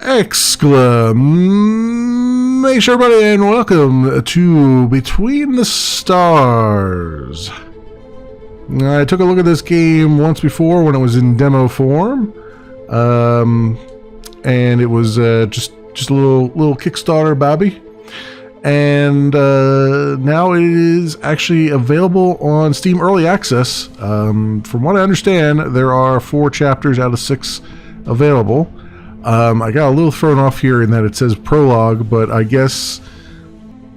Exclamation, everybody, and welcome to Between the Stars. I took a look at this game once before when it was in demo form, and it was just a little Kickstarter baby, and now it is actually available on Steam Early Access. From what I understand, there are 4 chapters out of 6 available. I got a little thrown off here in that it says prologue, but I guess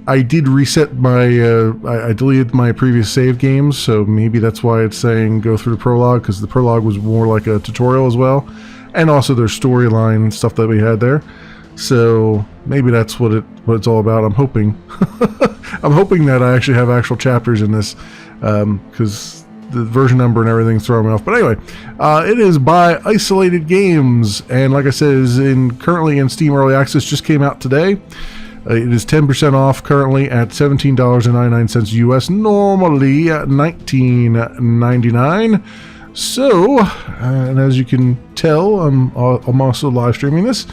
I did reset my, I deleted my previous save games, so maybe that's why it's saying go through the prologue, because the prologue was more like a tutorial as well, and also there's storyline stuff that we had there, so maybe that's what it's all about. I'm hoping. I'm hoping that I actually have actual chapters in this, because the version number and everything's throwing me off. But anyway, it is by Isolated Games, and like I said, it is currently in Steam Early Access. Just came out today. It is 10% off currently at $17.99 US, normally at $19.99. So, and as you can tell, I'm also live streaming this.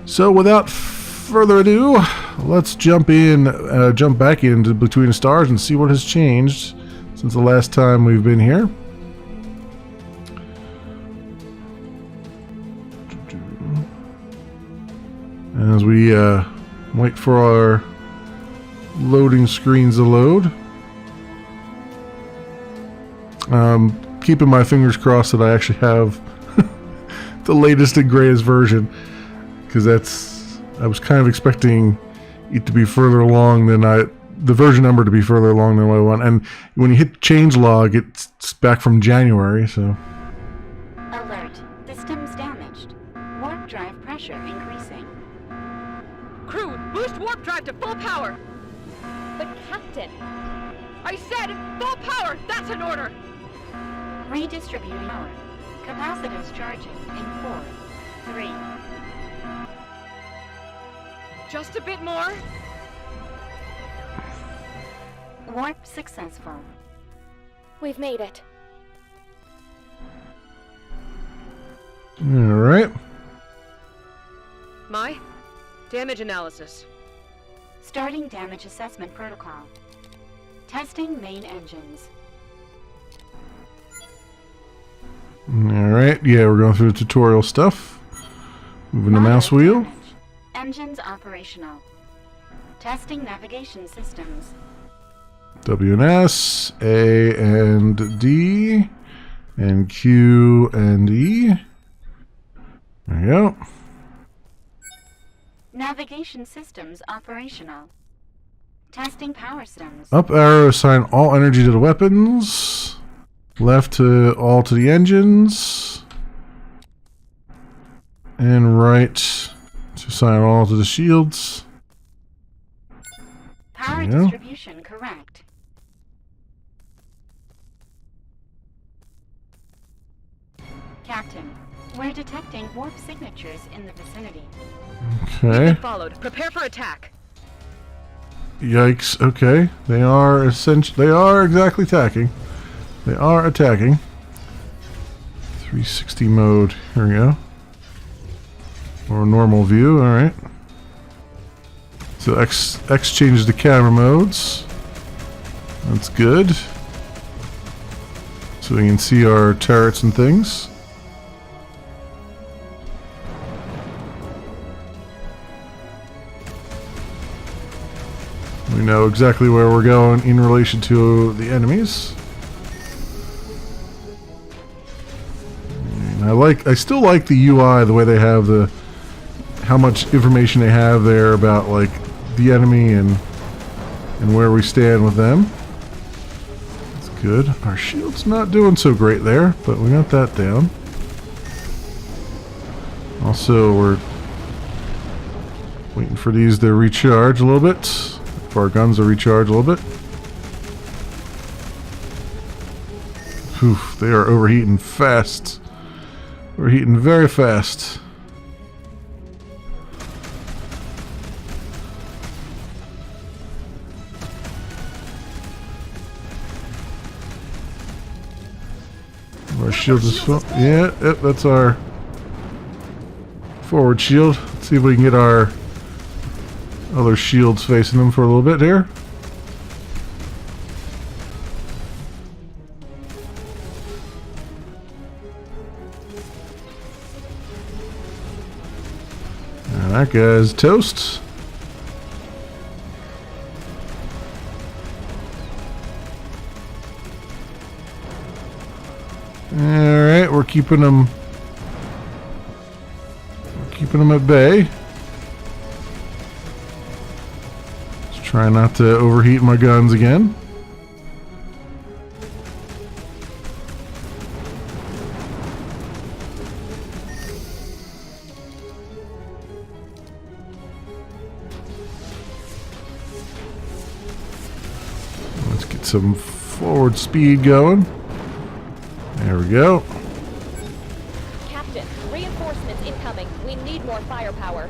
So without further ado, let's jump back into Between the Stars and see what has changed since the last time we've been here. As we wait for our loading screens to load. Keeping my fingers crossed that I actually have the latest and greatest version, because I was kind of expecting it to be further along than the version number to be further along than what I want. And when you hit change log, it's back from January, so. Alert. Systems damaged. Warp drive pressure increasing. Crew, boost warp drive to full power! But Captain... I said full power! That's an order! Redistributing power. Capacitors charging in 4, 3. Just a bit more. Warp successful. We've made it. Alright. My damage analysis. Starting damage assessment protocol. Testing main engines. Alright, yeah, we're going through the tutorial stuff. Moving the mouse wheel. Damage. Engines operational. Testing navigation systems. W and S, A and D, and Q and E. There you go. Navigation systems operational. Testing power stems. Up arrow, assign all energy to the weapons. Left to all to the engines. And right to assign all to the shields. Power distribution correct. Captain, we're detecting warp signatures in the vicinity. We've Okay. been followed. Prepare for attack. Yikes. Okay. They are exactly attacking. They are attacking. 360 mode. Here we go. Or normal view. Alright. So X changes the camera modes. That's good. So we can see our turrets and things. We know exactly where we're going in relation to the enemies. And I still like the UI, the way they have how much information they have there about like the enemy and where we stand with them. That's good. Our shield's not doing so great there, but we got that down. Also, we're waiting for these to recharge a little bit. For our guns to recharge a little bit. Whew, they are overheating fast. Overheating very fast. Our shield is full. Yeah, yep, that's our forward shield. Let's see if we can get our other shields facing them for a little bit here. And that guy's toast. Alright, we're keeping them at bay. Just try not to overheat my guns again. Let's get some forward speed going. There we go. Captain, reinforcements incoming. We need more firepower.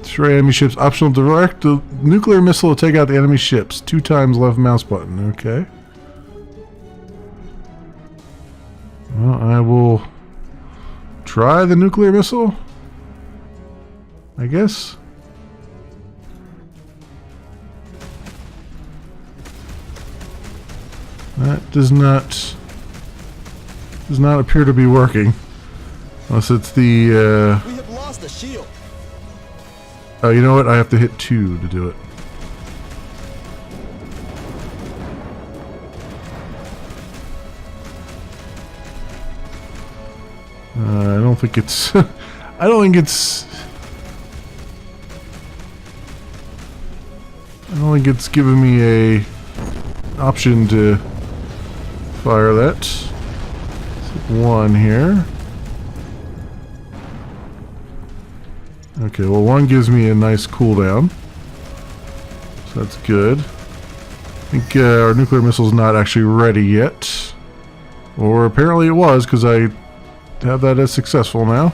Destroy enemy ships. Optional direct the nuclear missile to take out the enemy ships. 2 times left mouse button. Okay. Well, I will try the nuclear missile, I guess. That does not appear to be working. Unless it's the We have lost a shield. oh, you know what? I have to hit 2 to do it. I don't think it's I don't think it's giving me a option to fire that. Let's hit 1 here. Okay, well, 1 gives me a nice cooldown, so that's good. I think our nuclear missile's not actually ready yet, or apparently it was, because I have that as successful now.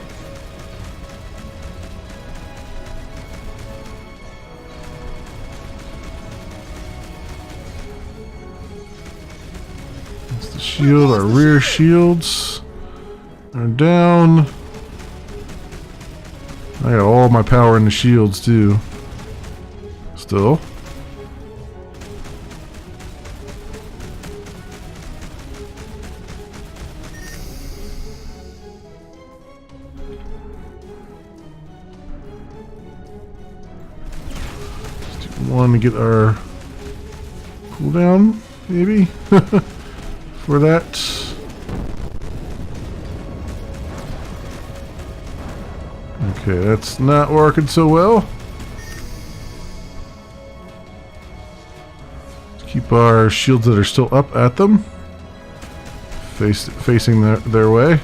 That's the shield. Our rear shields are down. I got all my power in the shields too. Still. Just do 1 to get our cooldown, maybe, for that. Okay, that's not working so well. Let's keep our shields that are still up at them, facing their way.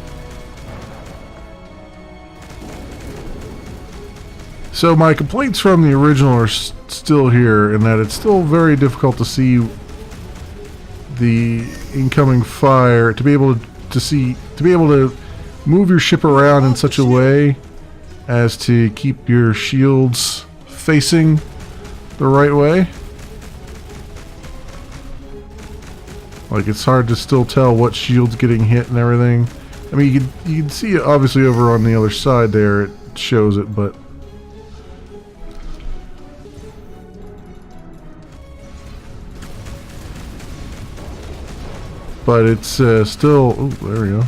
So my complaints from the original are still here, in that it's still very difficult to see the incoming fire, to be able to move your ship around in such a way as to keep your shields facing the right way. Like, it's hard to still tell what shield's getting hit and everything. I mean, you can see it obviously over on the other side there, it shows it, but it's still. Oh, there we go.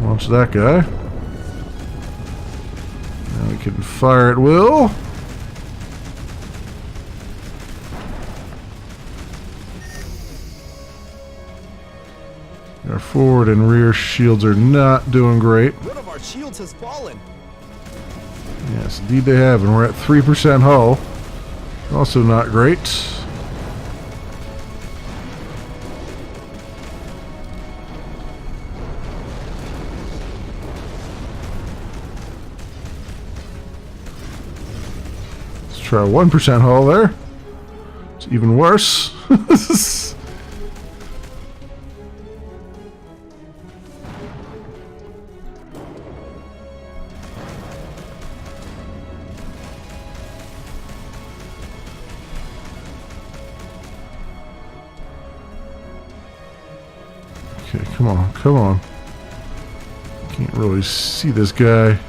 Launch that guy. Now we can fire at will. Our forward and rear shields are not doing great. One of our shields has fallen. Yes, indeed they have, and we're at 3% hull. Also not great. Let's try 1% hull there. It's even worse. Okay, come on, come on. Can't really see this guy.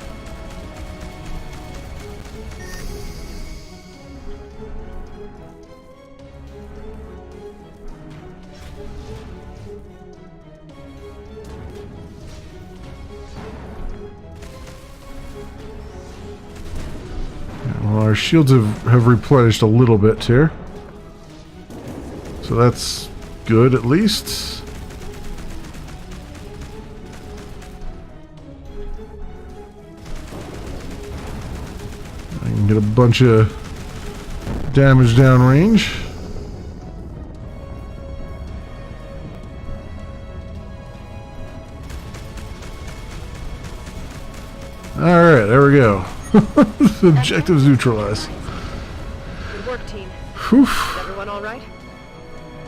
Our shields have replenished a little bit here. So that's good, at least. I can get a bunch of damage downrange. Alright, there we go. Objectives neutralized. Good work, team. Whew. Is everyone all right?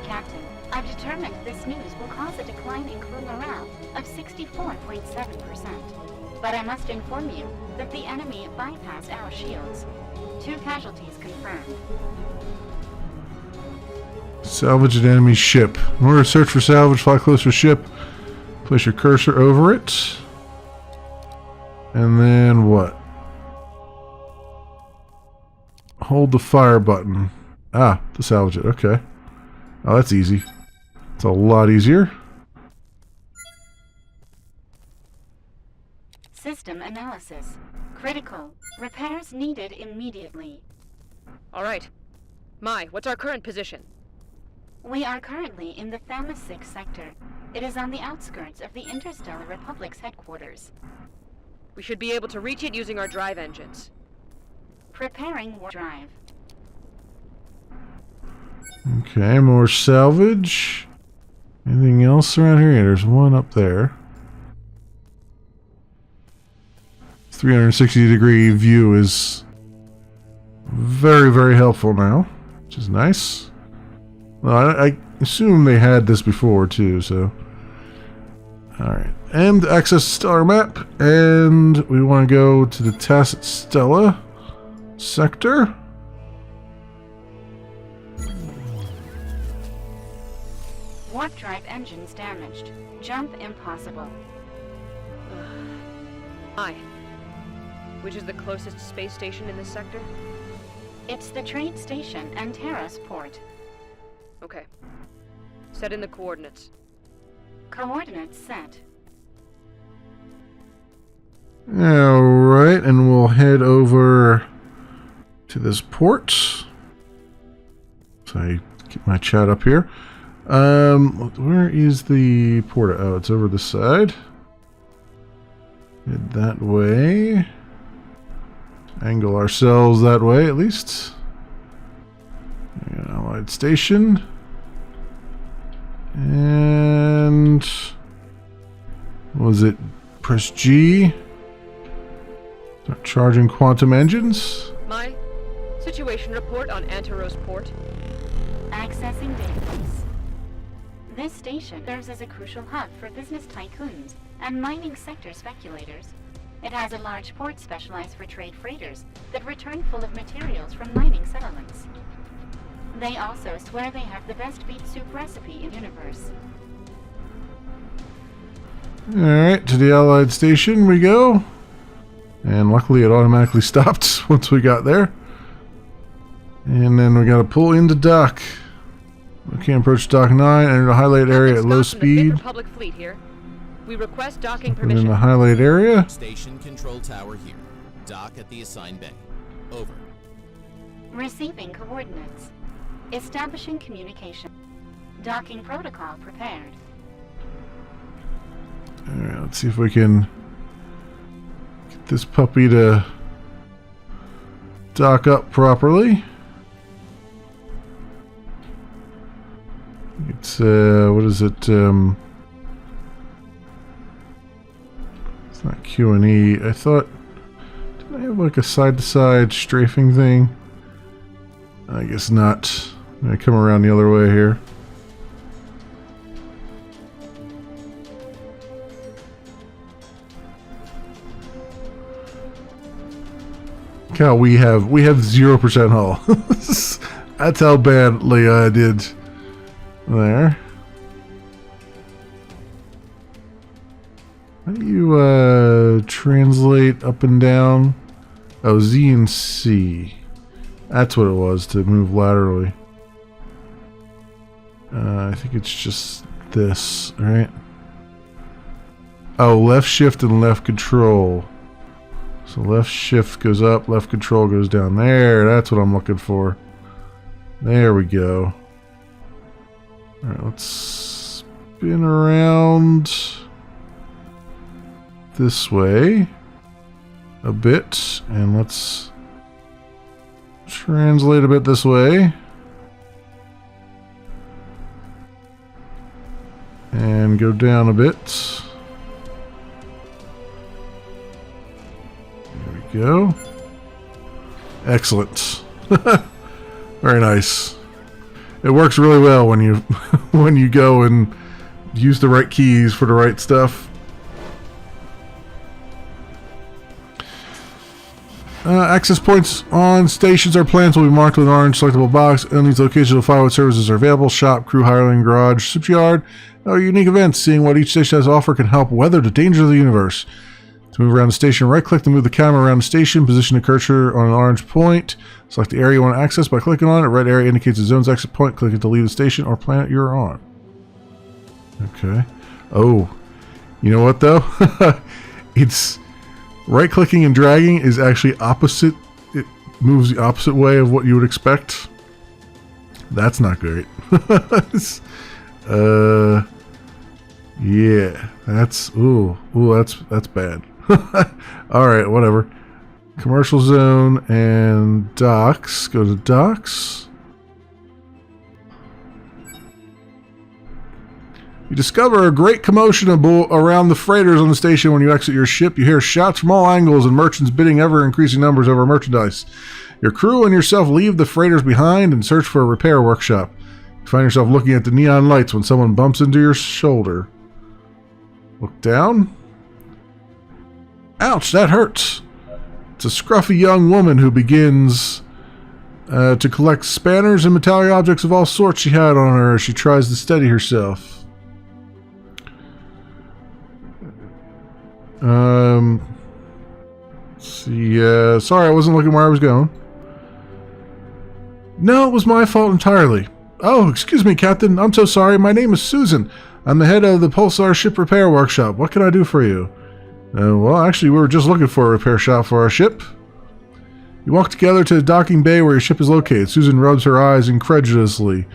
Captain, I've determined this news will cause a decline in crew morale of 64.7%. But I must inform you that the enemy bypassed our shields. 2 casualties confirmed. Salvage an enemy ship. In order to search for salvage, fly close to a ship. Place your cursor over it. And then what? Hold the fire button. Ah, to salvage it. Okay. Oh, that's easy. It's a lot easier. System analysis. Critical. Repairs needed immediately. All right. Mai, what's our current position? We are currently in the Thamus 6 sector. It is on the outskirts of the Interstellar Republic's headquarters. We should be able to reach it using our drive engines. Preparing warp drive. Okay, more salvage. Anything else around here? Yeah, there's one up there. 360-degree view is very, very helpful now, which is nice. Well, I assume they had this before too, so. Alright, and access stellar map, and we want to go to the Tacit Stella sector. Warp drive engines damaged. Jump impossible. Mai, which is the closest space station in this sector? It's the trade station and Terra's port. Okay. Set in the coordinates. Coordinates set. Alright, and we'll head over to this port. So I get my chat up here. Where is the port? Oh, it's over the side. Head that way. Angle ourselves that way, at least. Allied station. And what was it? Press G. Start charging quantum engines. Mai, situation report on Anteros port. Accessing database. This station serves as a crucial hub for business tycoons and mining sector speculators. It has a large port specialized for trade freighters that return full of materials from mining settlements. They also swear they have the best beet soup recipe in the universe. Alright, to the Allied station we go. And luckily it automatically stopped once we got there. And then we gotta pull into dock. We can't approach dock 9, enter the highlight area at low speed. Republic fleet here. We request docking And permission. in the highlight area. Station control tower here. Dock at the assigned bay. Over. Receiving coordinates. Establishing communication. Docking protocol prepared. Alright, let's see if we can get this puppy to dock up properly. It's, what is it, it's not Q and E. I thought, did I have like a side-to-side strafing thing? I guess not. I'm gonna come around the other way here. Cal, we have 0% hull. That's how badly I did there. How do you translate up and down? Oh, Z and C. That's what it was to move laterally. I think it's just this, right? Oh, left shift and left control. So left shift goes up, left control goes down. There, that's what I'm looking for. There we go. Alright, let's spin around this way a bit, and let's translate a bit this way. And go down a bit. There we go. Excellent. Very nice. It works really well when you when you go and use the right keys for the right stuff. Access points on stations or plants will be marked with an orange selectable box. In these locations, you'll find what services are available: shop, crew, hiring, garage, shipyard, or unique events. Seeing what each station has to offer can help weather the dangers of the universe. To move around the station, right-click to move the camera around the station. Position the cursor on an orange point. Select the area you want to access by clicking on it. Red area indicates the zone's exit point. Click it to leave the station or planet you're on. Okay. Oh, you know what though? It's right-clicking and dragging is actually opposite. It moves the opposite way of what you would expect. That's not great. Yeah, that's that's bad. All right, whatever. Commercial zone and docks. Go to docks. You discover a great commotion around the freighters on the station when you exit your ship. You hear shouts from all angles and merchants bidding ever-increasing numbers over merchandise. Your crew and yourself leave the freighters behind and search for a repair workshop. You find yourself looking at the neon lights when someone bumps into your shoulder. Look down. Ouch, that hurts. It's a scruffy young woman who begins to collect spanners and metallic objects of all sorts she had on her as she tries to steady herself. Let's see. Sorry, I wasn't looking where I was going. No, it was my fault entirely. Oh, excuse me, Captain. I'm so sorry. My name is Susan. I'm the head of the Pulsar Ship Repair Workshop. What can I do for you? Well, actually, we were just looking for a repair shop for our ship. You walk together to the docking bay where your ship is located. Susan rubs her eyes incredulously.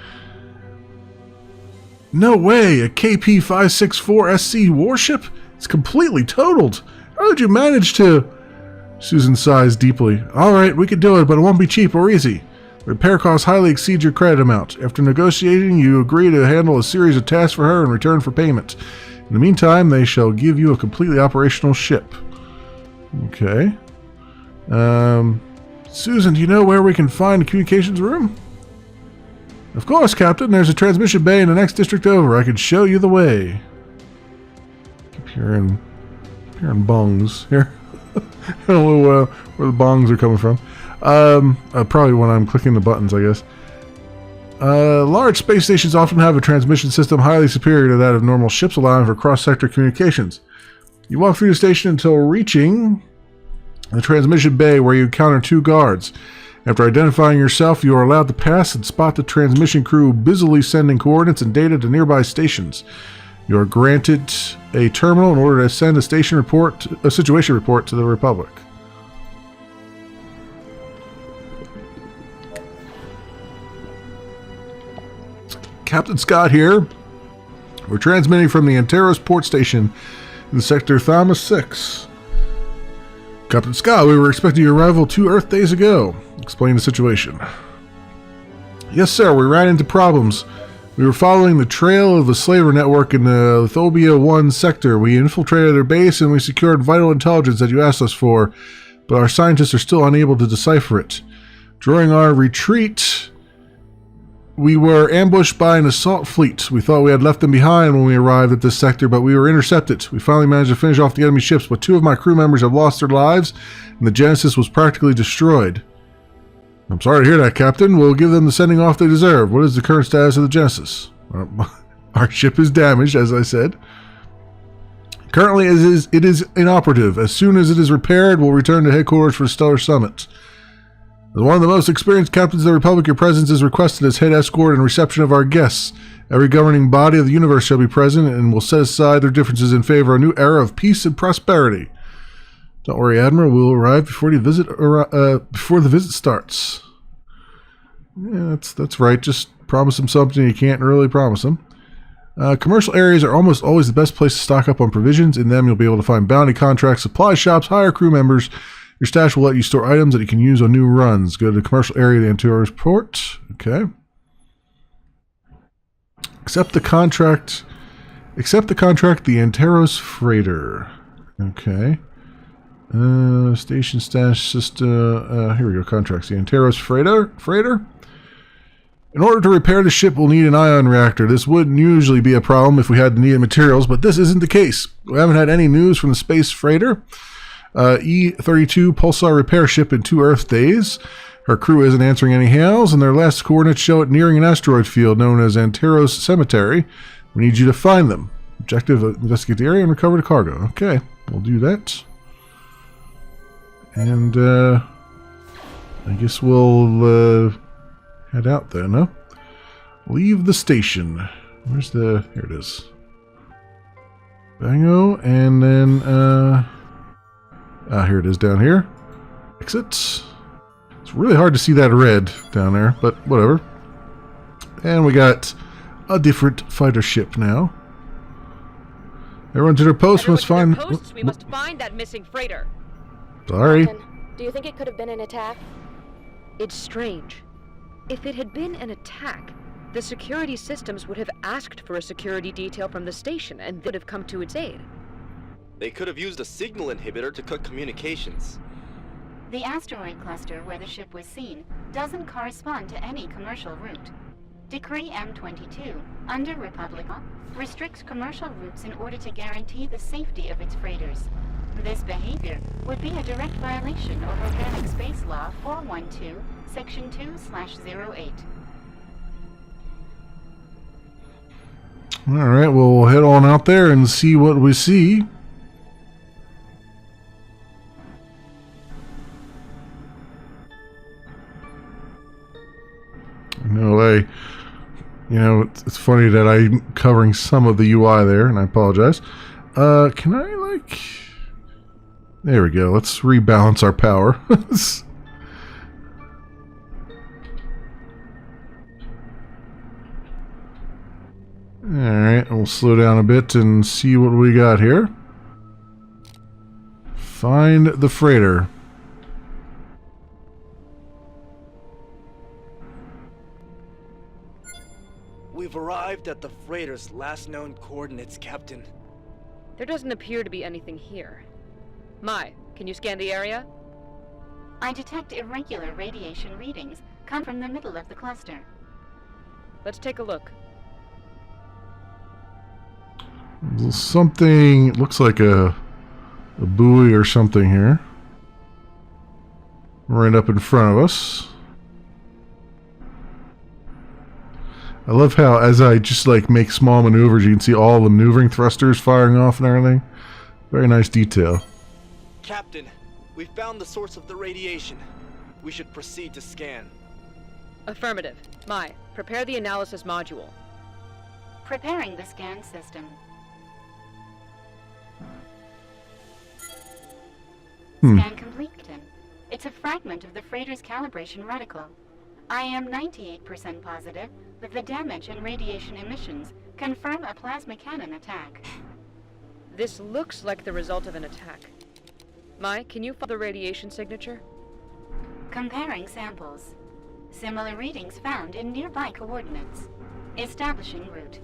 No way! A KP-564 SC warship? It's completely totaled. How did you manage to... Susan sighs deeply. Alright, we can do it, but it won't be cheap or easy. Repair costs highly exceed your credit amount. After negotiating, you agree to handle a series of tasks for her in return for payment. In the meantime, they shall give you a completely operational ship. Okay. Susan, do you know where we can find a communications room? Of course, Captain. There's a transmission bay in the next district over. I can show you the way. Keep hearing bongs here. I don't know where the bongs are coming from. Probably when I'm clicking the buttons, I guess. Large space stations often have a transmission system highly superior to that of normal ships, allowing for cross-sector communications. You walk through the station until reaching the transmission bay, where you encounter two guards. After identifying yourself, you are allowed to pass and spot the transmission crew busily sending coordinates and data to nearby stations. You are granted a terminal in order to send a situation report to the Republic. Captain Scott here. We're transmitting from the Anteros port station in Sector Thama 6. Captain Scott, we were expecting your arrival 2 Earth days ago. Explain the situation. Yes, sir, we ran into problems. We were following the trail of the slaver network in the Thobia 1 sector. We infiltrated their base and we secured vital intelligence that you asked us for, but our scientists are still unable to decipher it. During our retreat, we were ambushed by an assault fleet. We thought we had left them behind when we arrived at this sector, but we were intercepted. We finally managed to finish off the enemy ships, but 2 of my crew members have lost their lives, and the Genesis was practically destroyed. I'm sorry to hear that, Captain. We'll give them the sending off they deserve. What is the current status of the Genesis? Our ship is damaged, as I said. Currently, it is inoperative. As soon as it is repaired, we'll return to headquarters for the Stellar Summit. As one of the most experienced captains of the Republic, your presence is requested as head escort and reception of our guests. Every governing body of the universe shall be present and will set aside their differences in favor of a new era of peace and prosperity. Don't worry, Admiral. We'll arrive before the visit starts. Yeah, that's right. Just promise him something you can't really promise him. Commercial areas are almost always the best place to stock up on provisions. In them, you'll be able to find bounty contracts, supply shops, hire crew members. Your stash will let you store items that you can use on new runs. Go to the commercial area of the Antares port. Okay. Accept the contract, the Antares freighter. Okay. Station stash system. Here we go. Contracts. The Antares freighter. In order to repair the ship, we'll need an ion reactor. This wouldn't usually be a problem if we had the needed materials, but this isn't the case. We haven't had any news from the space freighter. E-32 pulsar repair ship in 2 Earth days. Her crew isn't answering any hails, and their last coordinates show it nearing an asteroid field known as Antares Cemetery. We need you to find them. Objective: investigate the area and recover the cargo. Okay, we'll do that. And I guess we'll head out then, huh? Leave the station. Where's the... Here it is. Bango, and then here it is down here. Exit. It's really hard to see that red down there, but whatever. And we got a different fighter ship now. Everyone to their posts. We must find that missing freighter. Sorry. Captain, do you think it could have been an attack? It's strange. If it had been an attack, the security systems would have asked for a security detail from the station and would have come to its aid. They could have used a signal inhibitor to cut communications. The asteroid cluster where the ship was seen doesn't correspond to any commercial route. Decree M22, under Republica, restricts commercial routes in order to guarantee the safety of its freighters. This behavior would be a direct violation of Organic Space Law 412, Section 2/08. Alright, well, we'll head on out there and see what we see. It's funny that I'm covering some of the UI there, and I apologize. Can I, like... There we go. Let's rebalance our power. Alright, we'll slow down a bit and see what we got here. Find the freighter. We've arrived at the freighter's last known coordinates, Captain. There doesn't appear to be anything here. Mai, can you scan the area? I detect irregular radiation readings come from the middle of the cluster. Let's take a look. Something looks like a buoy or something here. Right up in front of us. I love how as I just like make small maneuvers, you can see all the maneuvering thrusters firing off and everything. Very nice detail. Captain, we found the source of the radiation. We should proceed to scan. Affirmative. Mai, prepare the analysis module. Preparing the scan system. Scan complete, Captain. It's a fragment of the freighter's calibration reticle. I am 98% positive that the damage and radiation emissions confirm a plasma cannon attack. This looks like the result of an attack. Mai, can you find the radiation signature? Comparing samples. Similar readings found in nearby coordinates. Establishing route.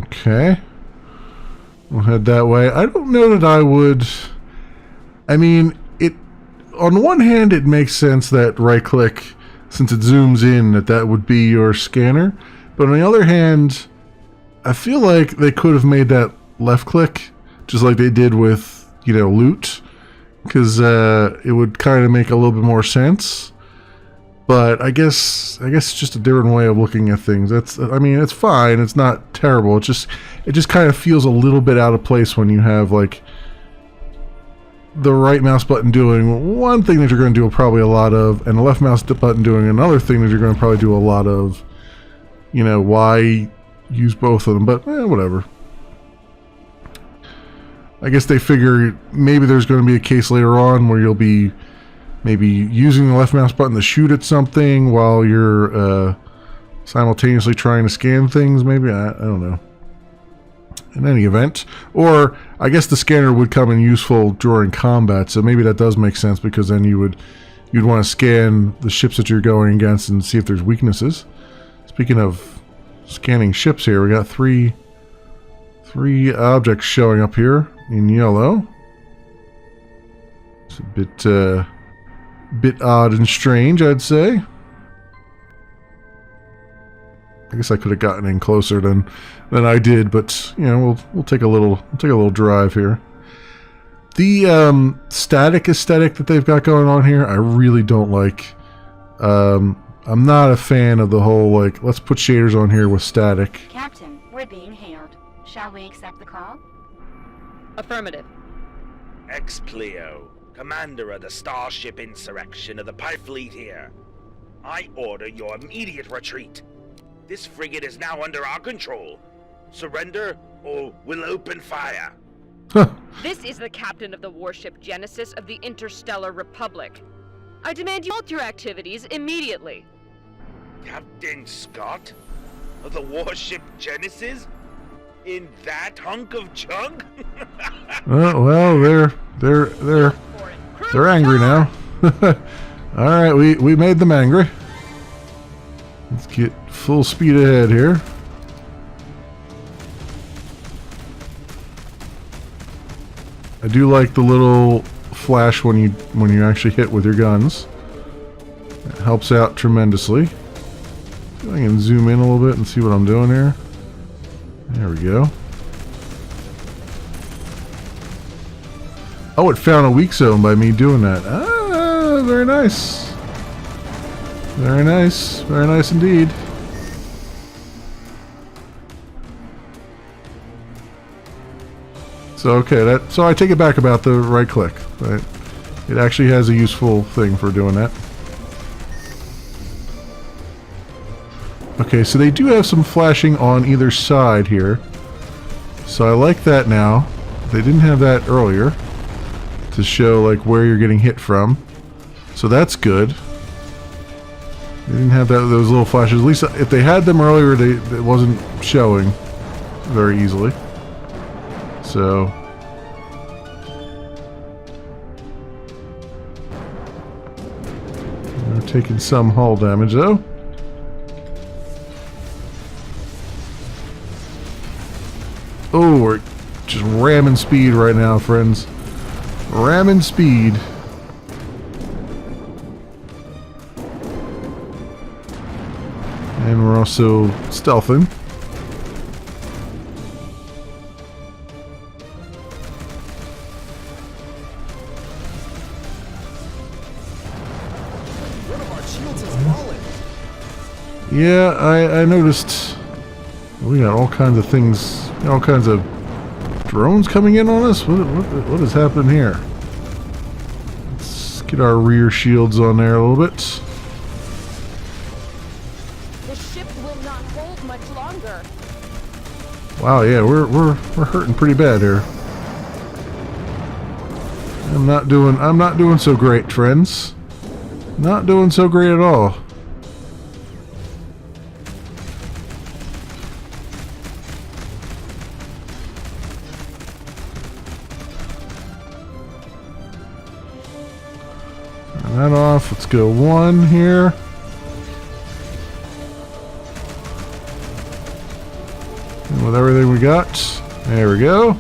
Okay. We'll head that way. I don't know that I would... I mean, on one hand, it makes sense that right-click, since it zooms in, that would be your scanner. But on the other hand, I feel like they could have made that left-click, just like they did with, loot. Because it would kind of make a little bit more sense. But I guess it's just a different way of looking at things. It's fine. It's not terrible. It just kind of feels a little bit out of place when you have like the right mouse button doing one thing that you're going to do probably a lot of, and the left mouse button doing another thing that you're going to probably do a lot of. Why use both of them? But whatever. I guess they figure maybe there's going to be a case later on where you'll be maybe using the left mouse button to shoot at something while you're simultaneously trying to scan things, maybe. I don't know. In any event, or I guess the scanner would come in useful during combat, so maybe that does make sense, because then you'd want to scan the ships that you're going against and see if there's weaknesses. Speaking of scanning ships here, we got three objects showing up here in yellow. It's a bit odd and strange, I'd say. I guess I could have gotten in closer than I did, but you know, we'll take a little drive here. The static aesthetic that they've got going on here, I really don't like. I'm not a fan of the whole, like, let's put shaders on here with static. Captain, we're being hailed. Shall we accept the call? Affirmative. Ex-Pleo, commander of the Starship Insurrection of the Pi Fleet here. I order your immediate retreat. This frigate is now under our control. Surrender, or we'll open fire. Huh. This is the captain of the warship Genesis of the Interstellar Republic. I demand you halt your activities immediately. Captain Scott? Of the warship Genesis? In that hunk of junk? Well, they're angry now. All right, we made them angry. Let's get full speed ahead here. I do like the little flash when you actually hit with your guns. It helps out tremendously. See if I can zoom in a little bit and see what I'm doing here. There we go. Oh, it found a weak zone by me doing that. Ah, very nice. Very nice. Very nice indeed. So, okay, so I take it back about the right click. Right? It actually has a useful thing for doing that. Okay, so they do have some flashing on either side here. So I like that now. They didn't have that earlier to show like where you're getting hit from. So that's good. They didn't have those little flashes. At least if they had them earlier, it wasn't showing very easily. So they're taking some hull damage though. Oh, we're just ramming speed right now, friends. Ramming speed. And we're also stealthing. One of our shields has fallen. Yeah, I noticed. We got all kinds of things, all kinds of drones coming in on us. What is happening here? Let's get our rear shields on there a little bit. The ship will not hold much longer. Wow, yeah, we're hurting pretty bad here. I'm not doing so great, friends. Not doing so great at all. Turn that off. Let's go one here. And with everything we got, there we go.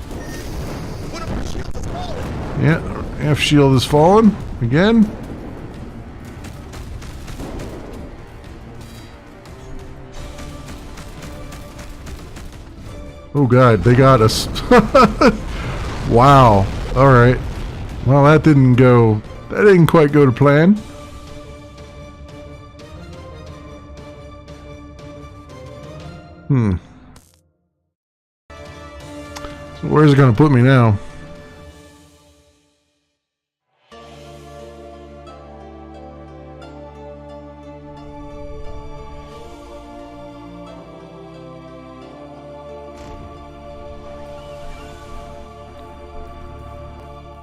Yeah, F shield has fallen again. Oh god, they got us. Wow. Alright. Well, that didn't quite go to plan. So where's it gonna put me now?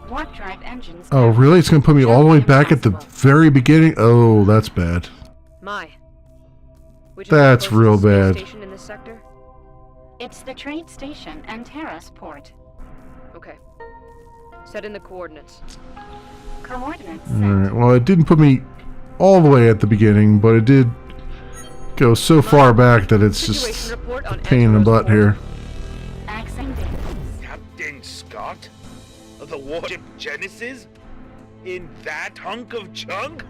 Warp drive engines. Oh, really? It's going to put me all the way back at the very beginning? Oh, that's bad. Which That's is the real closest bad. space station in this sector? It's the trade station and Terrace port. Okay. Set in the coordinates. Coordinates set. Alright, well, it didn't put me all the way at the beginning, but it did go so far back that it's just Situation report a on pain in the Angelo's butt here. Accessing database. Captain Scott? Of the warship Genesis? In that hunk of junk?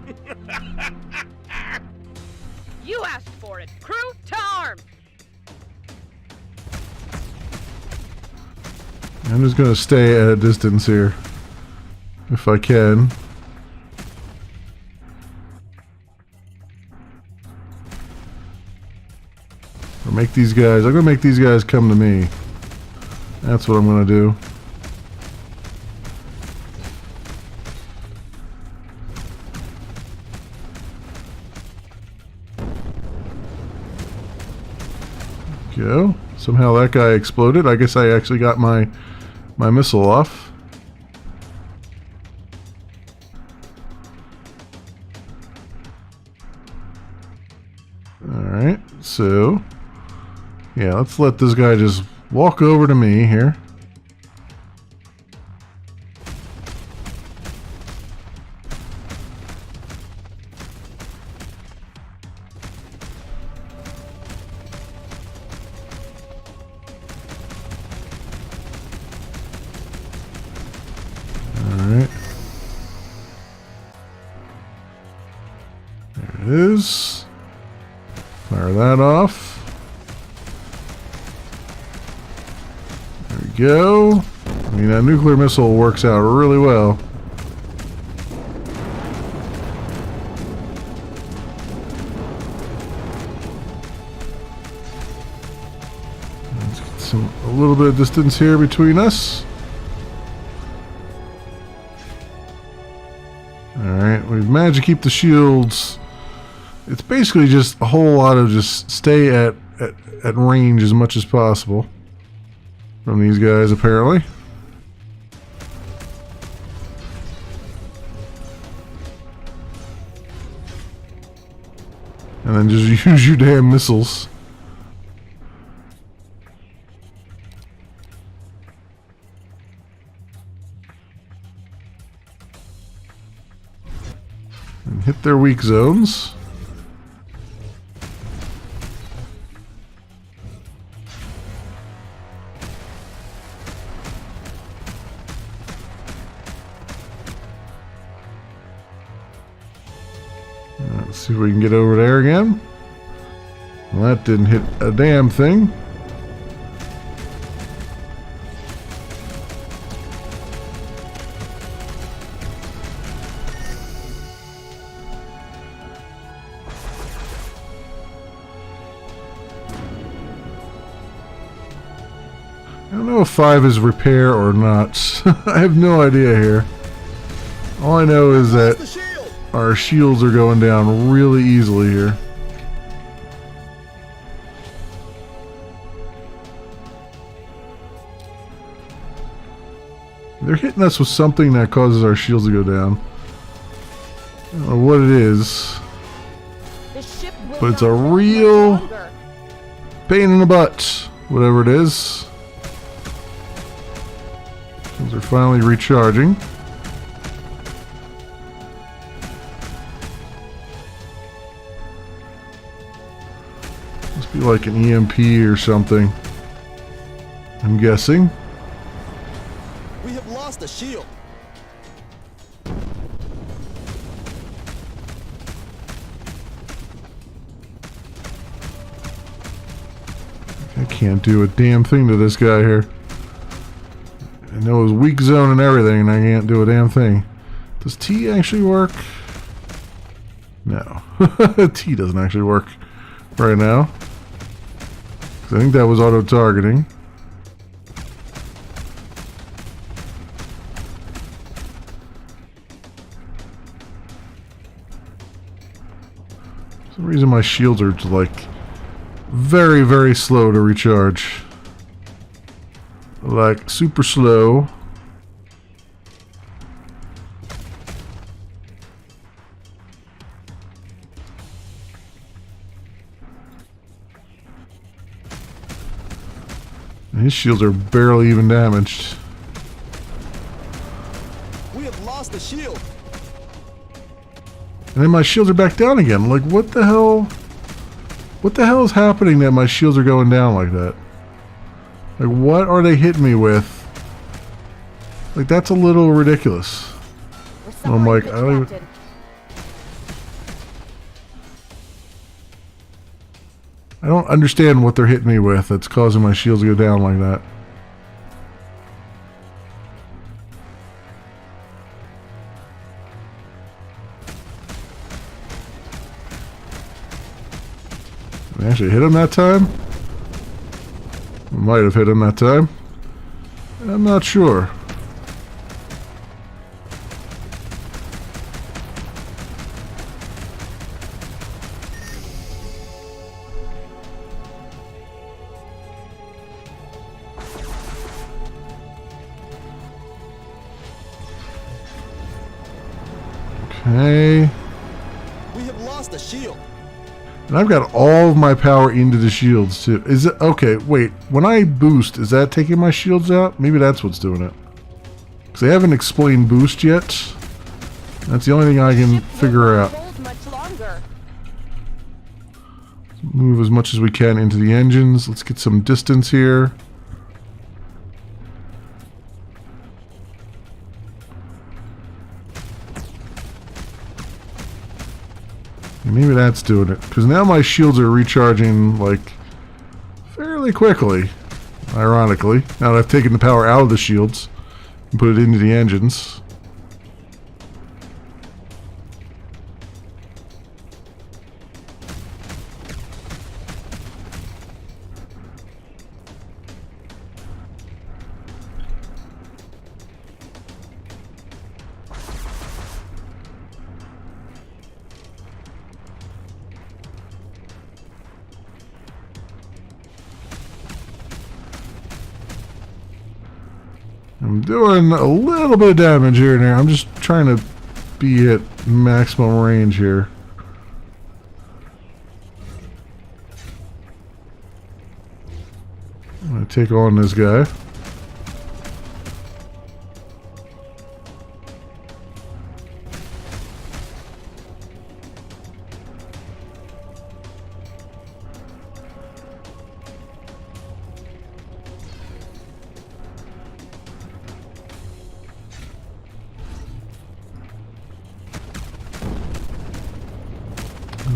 You asked for it! Crew to arm! I'm just going to stay at a distance here, if I can. Or make these guys, I'm going to make these guys come to me. That's what I'm going to do. Go. Somehow that guy exploded. I guess I actually got my missile off. Alright, so yeah, let's let this guy just walk over to me here. Alright. There it is. Fire that off. There we go. I mean, that nuclear missile works out really well. Let's get a little bit of distance here between us. Alright, we've managed to keep the shields. It's basically just a whole lot of just stay at range as much as possible from these guys, apparently. And then just use your damn missiles. And hit their weak zones. Let's see if we can get over there again. Well, that didn't hit a damn thing. I don't know if 5 is repair or not. I have no idea here. All I know is that our shields are going down really easily here. They're hitting us with something that causes our shields to go down. I don't know what it is, The ship will but it's a not hold much real longer. pain in the butt, whatever it is. Things are finally recharging. Must be like an EMP or something, I'm guessing. We have lost the shield. I can't do a damn thing to this guy here. I know his weak zone and everything, and I can't do a damn thing. Does T actually work? No. T doesn't actually work right now. I think that was auto-targeting. For some reason my shields are like very, very slow to recharge. Like super slow. His shields are barely even damaged. We have lost the shield. And then my shields are back down again. Like, what the hell? What the hell is happening that my shields are going down like that? Like, what are they hitting me with? Like, that's a little ridiculous. I'm like, I don't even... I don't understand what they're hitting me with that's causing my shields to go down like that. I actually hit him that time? I might have hit him that time. I'm not sure. Okay. We have lost the shield. And I've got all of my power into the shields too. Is it okay? Wait, when I boost, is that taking my shields out? Maybe that's what's doing it. Because they haven't explained boost yet. That's the only thing I can figure out. Move as much as we can into the engines. Let's get some distance here. Maybe that's doing it, because now my shields are recharging, like, fairly quickly, ironically. Now that I've taken the power out of the shields and put it into the engines. I'm doing a little bit of damage here and there. I'm just trying to be at maximum range here. I'm going to take on this guy.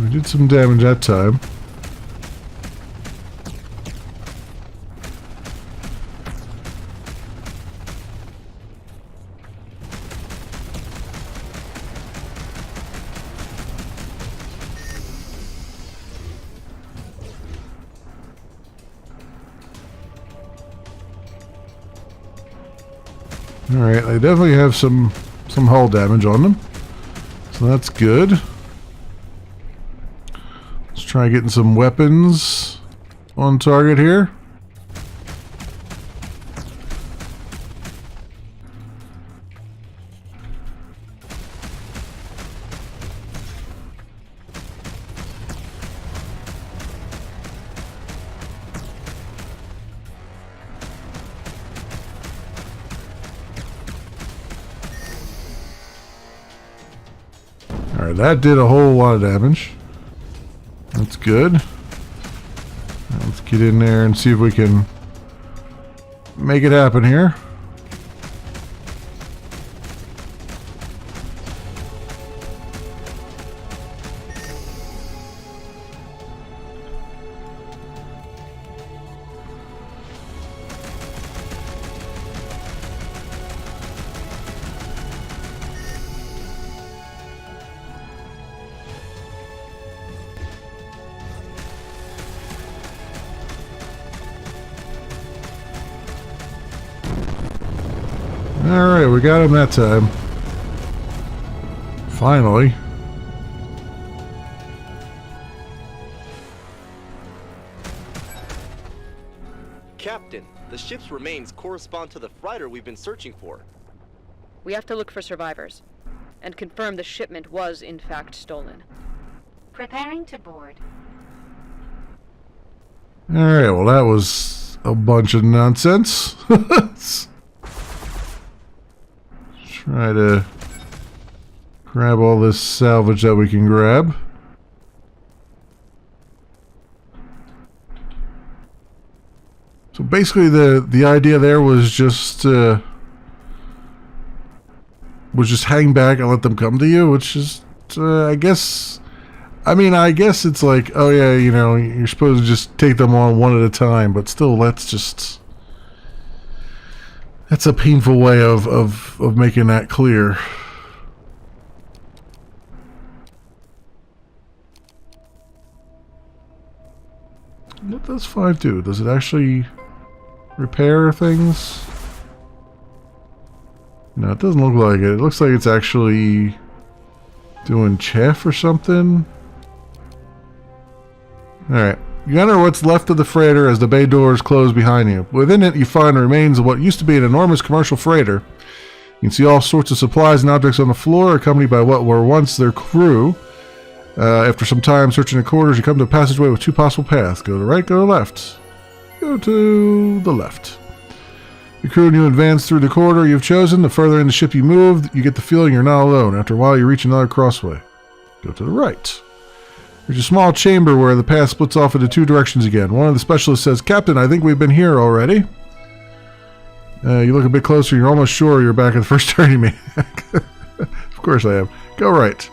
We did some damage that time. Alright, they definitely have some hull damage on them. So that's good. Let's try getting some weapons on target here. Alright, that did a whole lot of damage. That's good. Now let's get in there and see if we can make it happen here. Alright, we got him that time. Finally. Captain, the ship's remains correspond to the freighter we've been searching for. We have to look for survivors and confirm the shipment was in fact stolen. Preparing to board. Alright, well that was a bunch of nonsense. Try to grab all this salvage that we can grab. So basically the idea there was just hang back and let them come to you, which is I guess it's like, oh yeah, you know, you're supposed to just take them on one at a time, but still that's a painful way of making that clear. What does 5 do? Does it actually repair things? No, it doesn't look like it. It looks like it's actually doing chaff or something. Alright. You enter what's left of the freighter as the bay doors close behind you. Within it, you find the remains of what used to be an enormous commercial freighter. You can see all sorts of supplies and objects on the floor, accompanied by what were once their crew. After some time searching the corridors, you come to a passageway with 2 possible paths. Go to the right, go to the left. Go to the left. Your crew and you advance through the corridor you've chosen. The further in the ship you move, you get the feeling you're not alone. After a while, you reach another crossway. Go to the right. There's a small chamber where the path splits off into 2 directions again. One of the specialists says, "Captain, I think we've been here already." You look a bit closer, you're almost sure you're back at the first turn you made. Of course I am. Go right.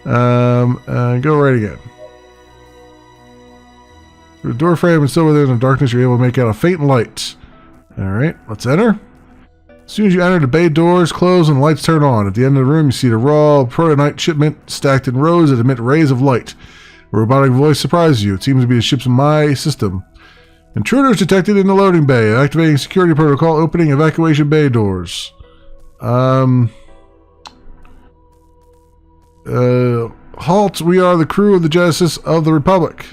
Go right again. Through the door frame and still within the darkness, you're able to make out a faint light. Alright, let's enter. As soon as you enter, the bay doors close and the lights turn on. At the end of the room, you see the raw protonite shipment stacked in rows that emit rays of light. A robotic voice surprises you. It seems to be the ship's My system. Intruders detected in the loading bay. Activating security protocol, opening evacuation bay doors. Halt, we are the crew of the Genesis of the Republic.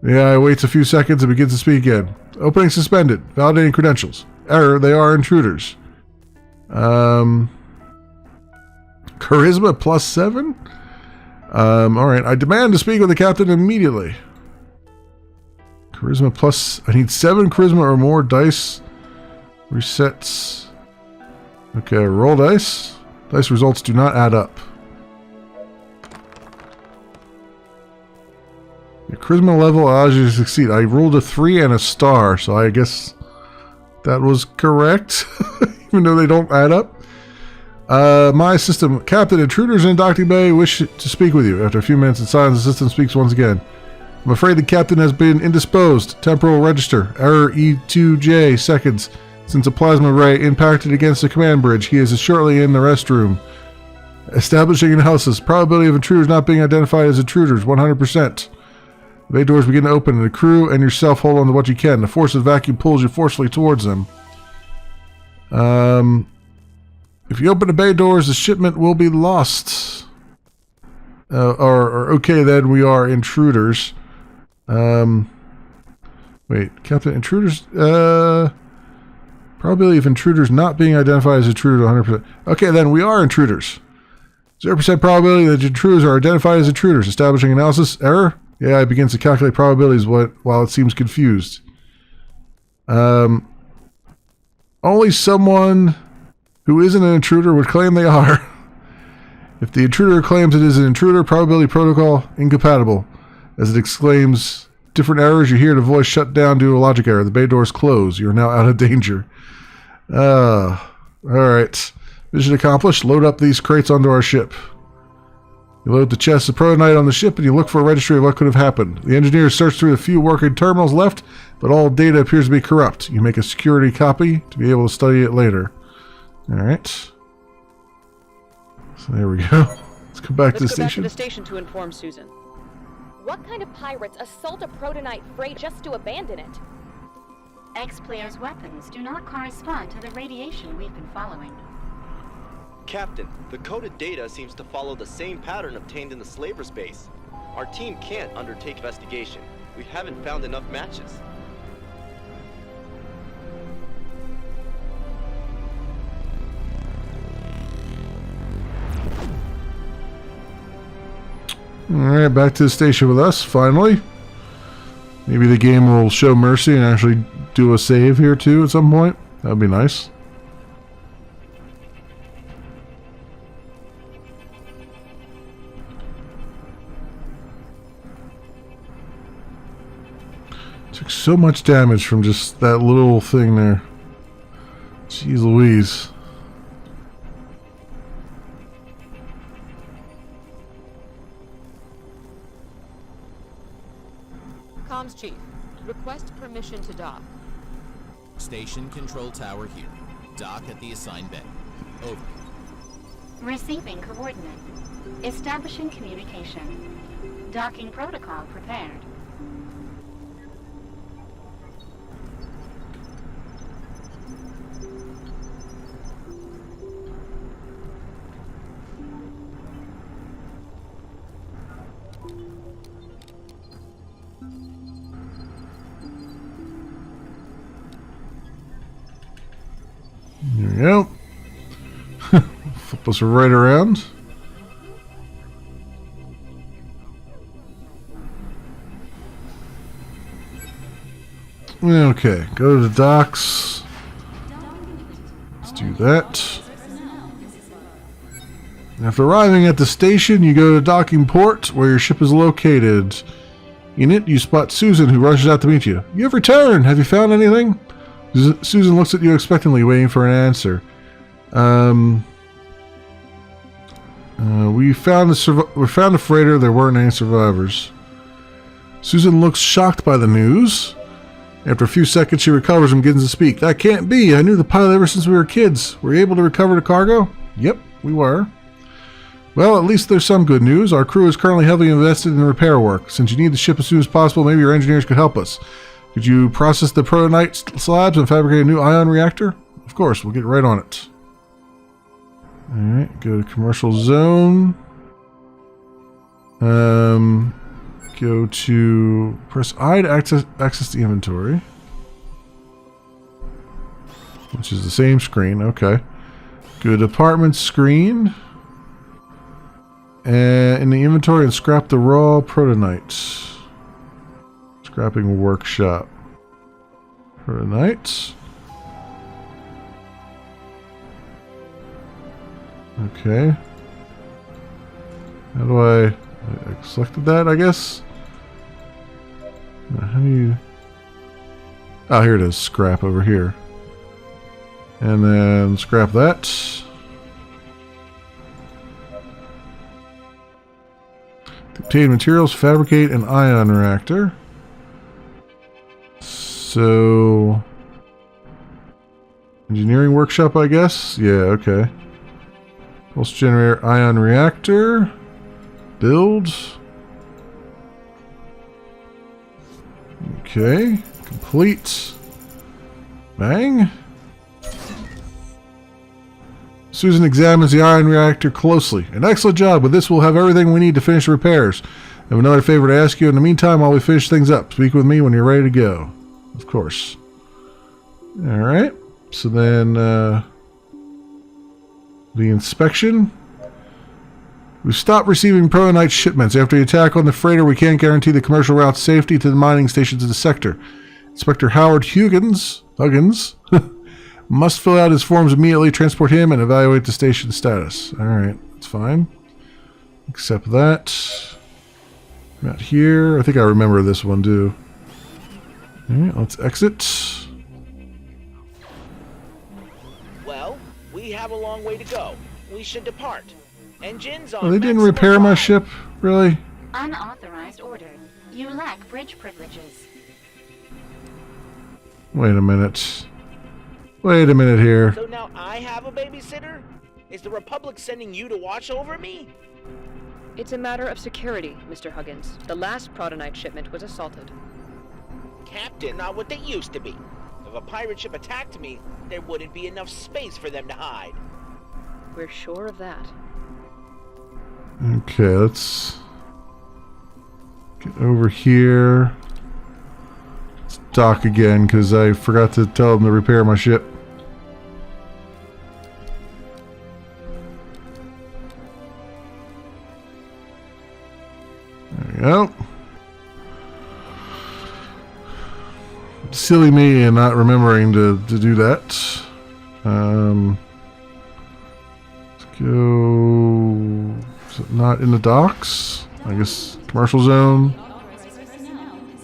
The AI waits a few seconds and begins to speak again. Opening suspended. Validating credentials. Error, they are intruders. Charisma +7? Alright, I demand to speak with the captain immediately. Charisma plus... I need 7 charisma or more dice. Resets. Okay, roll dice. Dice results do not add up. Your charisma level allows you to succeed. I rolled a 3 and a star, so I guess that was correct, even though they don't add up. My system. Captain, intruders in docking bay wish to speak with you. After a few minutes of silence, the system speaks once again. I'm afraid the captain has been indisposed. Temporal register. Error E2J seconds. Since a plasma ray impacted against the command bridge, he is shortly in the restroom. Establishing analysis. Probability of intruders not being identified as intruders, 100%. The bay doors begin to open, and the crew and yourself hold on to what you can. The force of vacuum pulls you forcefully towards them. If you open the bay doors, the shipment will be lost. Okay, then we are intruders. Wait, Captain, intruders, probability of intruders not being identified as intruders, 100%. Okay, then we are intruders. 0% probability that intruders are identified as intruders. Establishing analysis. Error. Yeah, it begins to calculate probabilities while it seems confused. Only someone who isn't an intruder would claim they are. If the intruder claims it is an intruder, probability protocol incompatible. As it exclaims different errors, you hear the voice shut down due to a logic error. The bay doors close. You are now out of danger. Alright. Mission accomplished. Load up these crates onto our ship. You load the chest of protonite on the ship and you look for a registry of what could have happened. The engineers search through the few working terminals left, but all data appears to be corrupt. You make a security copy to be able to study it later. Alright. So there we go. Let's go back to the station. Let's go back to the station to inform Susan. What kind of pirates assault a protonite freight just to abandon it? X-Player's weapons do not correspond to the radiation we've been following. Captain, the coded data seems to follow the same pattern obtained in the slaver's base. Our team can't undertake investigation. We haven't found enough matches. Alright, back to the station with us, finally. Maybe the game will show mercy and actually do a save here too at some point. That would be nice. Took so much damage from just that little thing there. Jeez Louise. Comms Chief, request permission to dock. Station control tower here. Dock at the assigned bay. Over. Receiving coordinate. Establishing communication. Docking protocol prepared. There we go. Flip us right around. Okay, go to the docks. Let's do that. After arriving at the station, you go to docking port where your ship is located. In it, you spot Susan, who rushes out to meet you. You have returned! Have you found anything? Susan looks at you expectantly, waiting for an answer. We found a freighter. There weren't any survivors. Susan looks shocked by the news. After a few seconds, she recovers and begins to speak. That can't be. I knew the pilot ever since we were kids. Were you able to recover the cargo? Yep, we were. Well, at least there's some good news. Our crew is currently heavily invested in repair work. Since you need the ship as soon as possible, maybe your engineers could help us. Could you process the protonite slabs and fabricate a new ion reactor? Of course, we'll get right on it. Alright, go to commercial zone. Go to... Press I to access the inventory. Which is the same screen, okay. Go to department screen. And in the inventory and scrap the raw protonite. Scrapping workshop. Protonite. Okay. How do I selected that, I guess? How do you... Oh, here it is. Scrap over here. And then scrap that. Obtain materials, fabricate an ion reactor. So... Engineering workshop, I guess? Yeah, okay. Pulse generator, ion reactor. Build. Okay. Complete. Bang. Susan examines the ion reactor closely. An excellent job. With this, we'll have everything we need to finish the repairs. I have another favor to ask you. In the meantime, while we finish things up, speak with me when you're ready to go. Of course. Alright. So then, the inspection. We've stopped receiving protonite shipments. After the attack on the freighter, we can't guarantee the commercial route's safety to the mining stations in the sector. Inspector Howard Huggins must fill out his forms immediately, transport him, and evaluate the station status. Alright, that's fine. Accept that. Not here. I think I remember this one, too. Alright, let's exit. Well, we have a long way to go. We should depart. Engines on. Oh, they didn't repair my ship? Really? Unauthorized order. You lack bridge privileges. Wait a minute. Wait a minute here. So now I have a babysitter? Is the Republic sending you to watch over me? It's a matter of security, Mr. Huggins. The last protonite shipment was assaulted. Captain, not what they used to be. If a pirate ship attacked me, there wouldn't be enough space for them to hide. We're sure of that. Okay, let's get over here. Let's dock again, because I forgot to tell them to repair my ship. There we go. silly me and not remembering to do that. Let's go. Is it not in the docks? I guess commercial zone.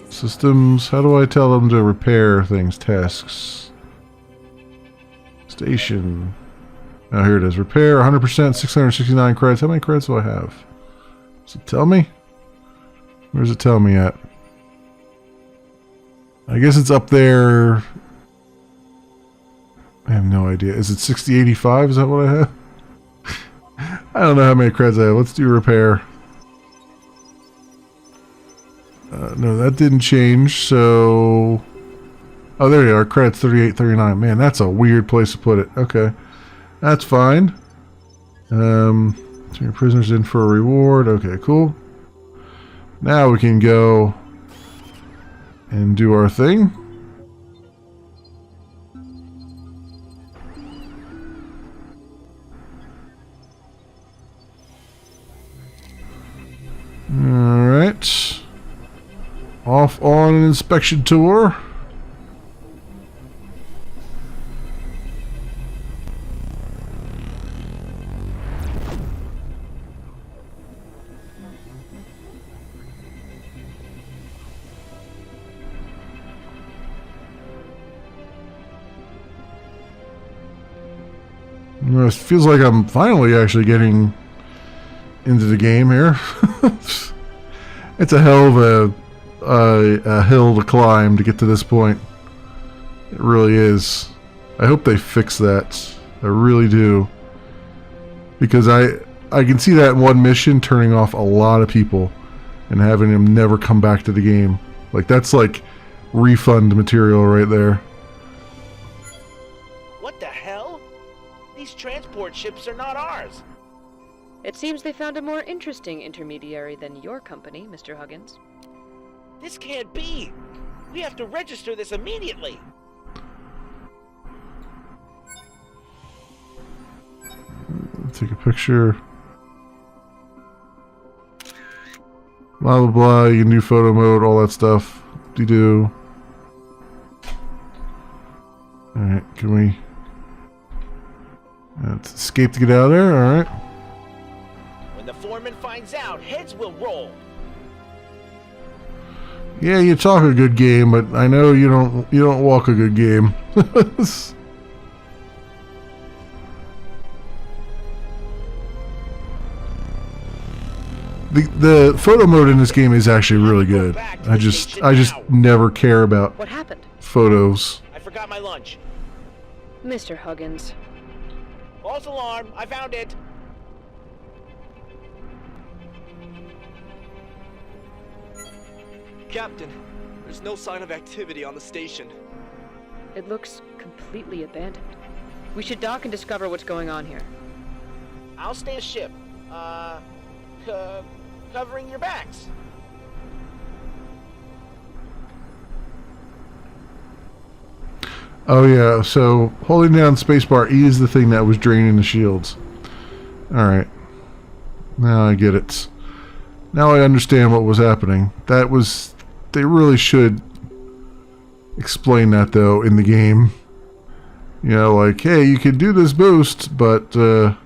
Systems. How do I tell them to repair things? Tasks. Station. Oh, here it is. Repair 100%, 669 credits. How many credits do I have? Does it tell me? Where does it tell me at? I guess it's up there. I have no idea. Is it 6085? Is that what I have? I don't know how many credits I have. Let's do repair. No, that didn't change, so... Oh, there you are. Credits 3839. Man, that's a weird place to put it. Okay. That's fine. Turn your prisoners in for a reward. Okay, cool. Now we can go and do our thing. Alright. Off on an inspection tour. It feels like I'm finally actually getting into the game here. It's a hell of a hill to climb to get to this point. It really is. I hope they fix that. I really do. Because I can see that in one mission turning off a lot of people and having them never come back to the game. Like, that's like refund material right there. What the hell? These transport ships are not ours. It seems they found a more interesting intermediary than your company, Mr. Huggins. This can't be. We have to register this immediately. Take a picture. Blah blah blah. You can do photo mode, all that stuff. Do. Alright, can we... Let's escape to get out of there, alright. When the foreman finds out, heads will roll. Yeah, you talk a good game, but I know you don't walk a good game. The photo mode in this game is actually really good. I just never care about What happened? photos. I forgot my lunch. Mr. Huggins. False alarm. I found it. Captain, there's no sign of activity on the station. It looks completely abandoned. We should dock and discover what's going on here. I'll stay ship. Covering your backs. Oh yeah, so holding down spacebar E is the thing that was draining the shields. Alright. Now I get it. Now I understand what was happening. That was... They really should explain that though in the game. You know, like, hey, you can do this boost, but you're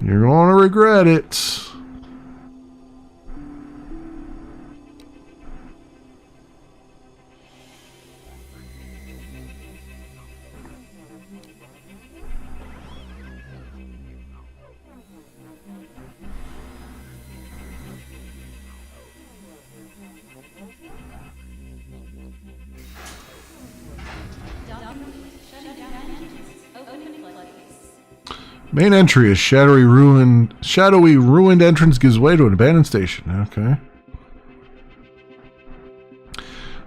going to regret it. Main entry is shadowy ruined entrance gives way to an abandoned station. Okay.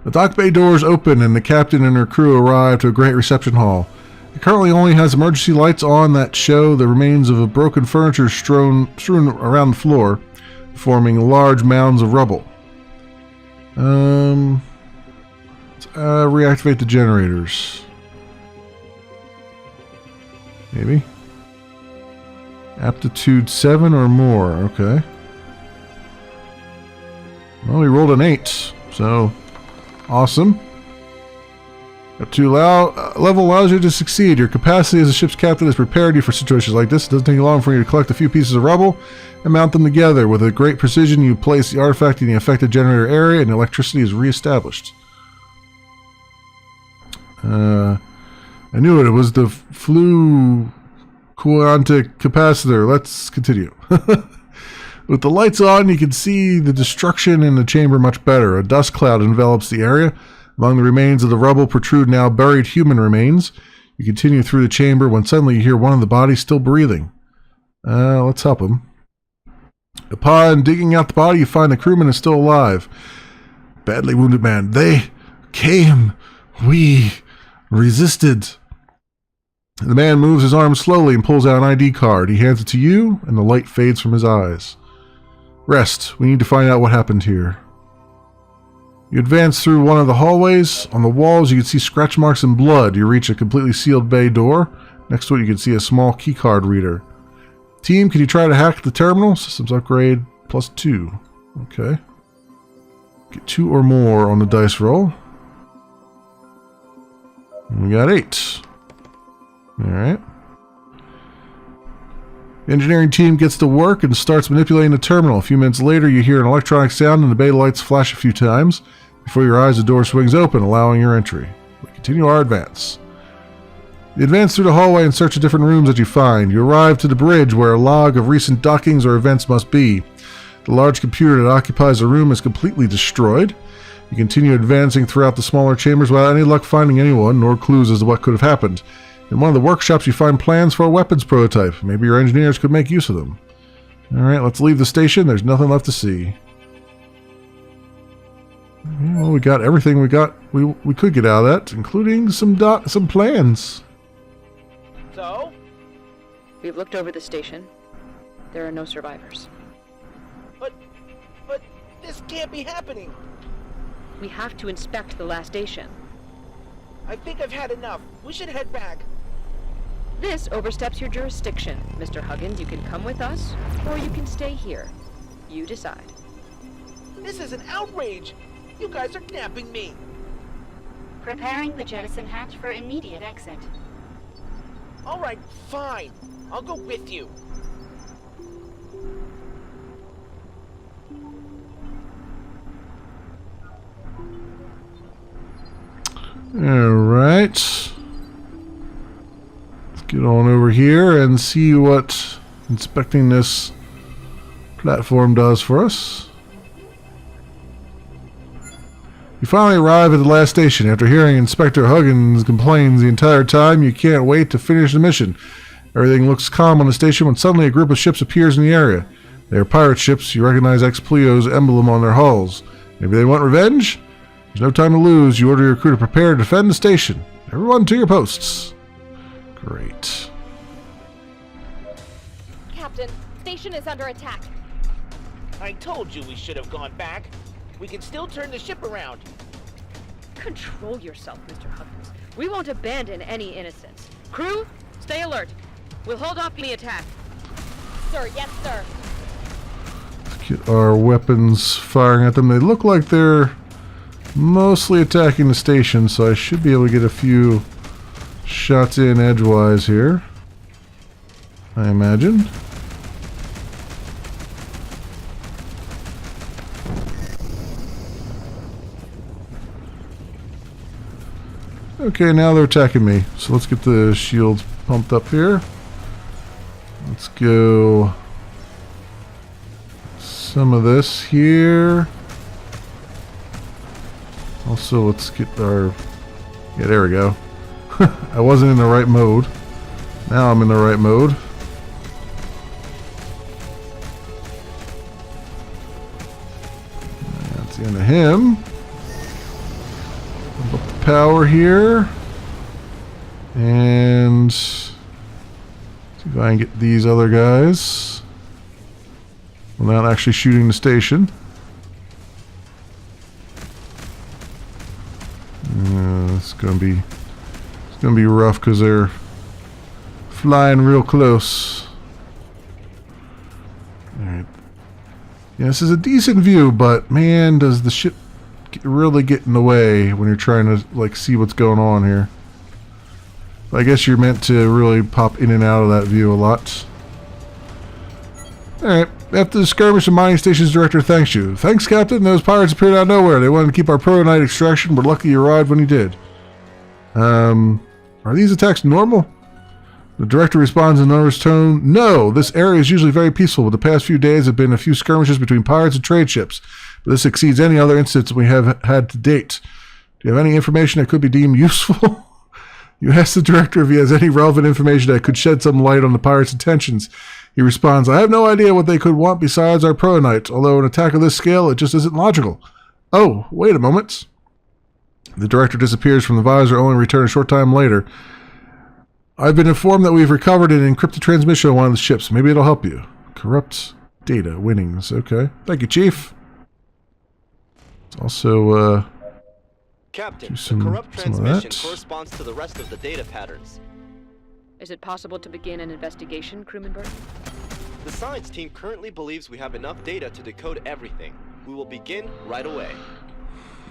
The dock bay doors open and the captain and her crew arrive to a great reception hall. It currently only has emergency lights on that show the remains of a broken furniture strewn around the floor, forming large mounds of rubble. Let's reactivate the generators. Maybe. Aptitude 7 or more. Okay. Well, we rolled an 8, so awesome. Up to level allows you to succeed. Your capacity as a ship's captain has prepared you for situations like this. It doesn't take long for you to collect a few pieces of rubble and mount them together. With a great precision, you place the artifact in the affected generator area and electricity is reestablished. I knew it. It was the flu quantic capacitor. Let's continue. With the lights on, you can see the destruction in the chamber much better. A dust cloud envelops the area. Among the remains of the rubble protrude now buried human remains. You continue through the chamber when suddenly you hear one of the bodies still breathing. Let's help him. Upon digging out the body, you find the crewman is still alive. Badly wounded man. They came. We resisted. The man moves his arm slowly and pulls out an ID card. He hands it to you, and the light fades from his eyes. Rest. We need to find out what happened here. You advance through one of the hallways. On the walls, you can see scratch marks and blood. You reach a completely sealed bay door. Next to it, you can see a small keycard reader. Team, can you try to hack the terminal? Systems upgrade +2. Okay. Get 2 or more on the dice roll. We got 8. Alright. The engineering team gets to work and starts manipulating the terminal. A few minutes later, you hear an electronic sound and the bay lights flash a few times. Before your eyes, the door swings open, allowing your entry. We continue our advance. You advance through the hallway in search of different rooms that you find. You arrive to the bridge where a log of recent dockings or events must be. The large computer that occupies the room is completely destroyed. You continue advancing throughout the smaller chambers without any luck finding anyone, nor clues as to what could have happened. In one of the workshops, you find plans for a weapons prototype. Maybe your engineers could make use of them. Alright, let's leave the station. There's nothing left to see. Well, we got everything we could get out of that, including some plans. So? We've looked over the station. There are no survivors. But this can't be happening. We have to inspect the last station. I think I've had enough. We should head back. This oversteps your jurisdiction, Mr. Huggins. You can come with us, or you can stay here. You decide. This is an outrage. You guys are napping me. Preparing the jettison hatch for immediate exit. All right, fine. I'll go with you. Alright. Let's get on over here and see what inspecting this platform does for us. You finally arrive at the last station. After hearing Inspector Huggins complains the entire time, you can't wait to finish the mission. Everything looks calm on the station when suddenly a group of ships appears in the area. They are pirate ships. You recognize Explio's emblem on their hulls. Maybe they want revenge? There's no time to lose. You order your crew to prepare to defend the station. Everyone to your posts. Great. Captain, station is under attack. I told you we should have gone back. We can still turn the ship around. Control yourself, Mr. Huggins. We won't abandon any innocents. Crew, stay alert. We'll hold off the attack. Sir, yes, sir. Let's get our weapons firing at them. They look like they're mostly attacking the station, so I should be able to get a few shots in edgewise here, I imagine. Okay, now they're attacking me. So let's get the shields pumped up here. Let's go some of this here. Also, let's get our... Yeah, there we go. I wasn't in the right mode. Now I'm in the right mode. That's the end of him. Up the power here. And... see if I can get these other guys without actually shooting the station. It's gonna be rough because they're flying real close. All right. Yeah, this is a decent view, but man, does the ship really get in the way when you're trying to like see what's going on here. I guess you're meant to really pop in and out of that view a lot. Alright, after the skirmish, the mining station's director thanks you. Thanks, Captain. Those pirates appeared out of nowhere. They wanted to keep our protonite extraction, but lucky you arrived when you did. Are these attacks normal? The director responds in a nervous tone. No, this area is usually very peaceful, but the past few days have been a few skirmishes between pirates and trade ships. But this exceeds any other incidents we have had to date. Do you have any information that could be deemed useful? You ask the director if he has any relevant information that could shed some light on the pirates' intentions. He responds, I have no idea what they could want besides our protonite, although an attack of this scale, it just isn't logical. Oh, wait a moment. The director disappears from the visor, only to return a short time later. I've been informed that we've recovered an encrypted transmission on one of the ships. Maybe it'll help you. Corrupt data winnings. Okay. Thank you, Chief. It's also, Captain, the corrupt transmission corresponds to the rest of the data patterns. Is it possible to begin an investigation, crewman Burton? The science team currently believes we have enough data to decode everything. We will begin right away.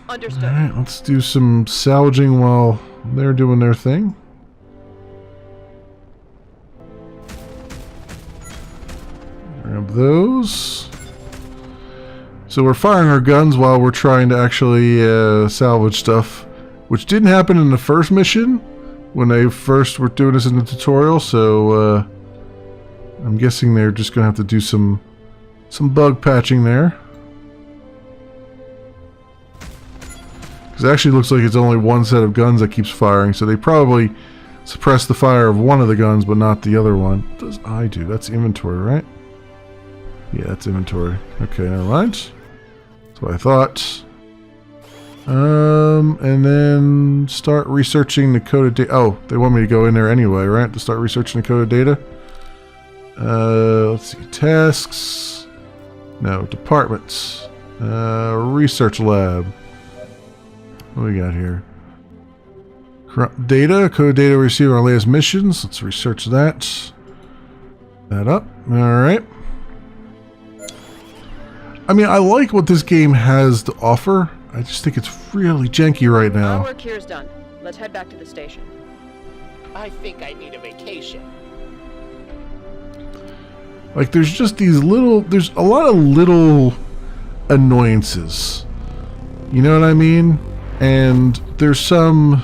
Understood. Alright, let's do some salvaging while they're doing their thing. Grab those. So we're firing our guns while we're trying to actually salvage stuff, which didn't happen in the first mission when they first were doing this in the tutorial, so I'm guessing they're just going to have to do some bug patching there. Because it actually looks like it's only one set of guns that keeps firing, so they probably suppress the fire of one of the guns but not the other one. What does I do? That's inventory, right? Yeah, that's inventory. Okay, never mind. That's what I thought. And then start researching the coded data. Oh, they want me to go in there anyway, right? To start researching the coded data. Let's see. Tasks. No, departments. Research lab. What do we got here? Data. Coded data we receive on our latest missions. Let's research that. That up. Alright. I mean, I like what this game has to offer. I just think it's really janky right now. Our work here is done. Let's head back to the station. I think I need a vacation. Like, there's just these little... There's a lot of little annoyances. You know what I mean? And there's some...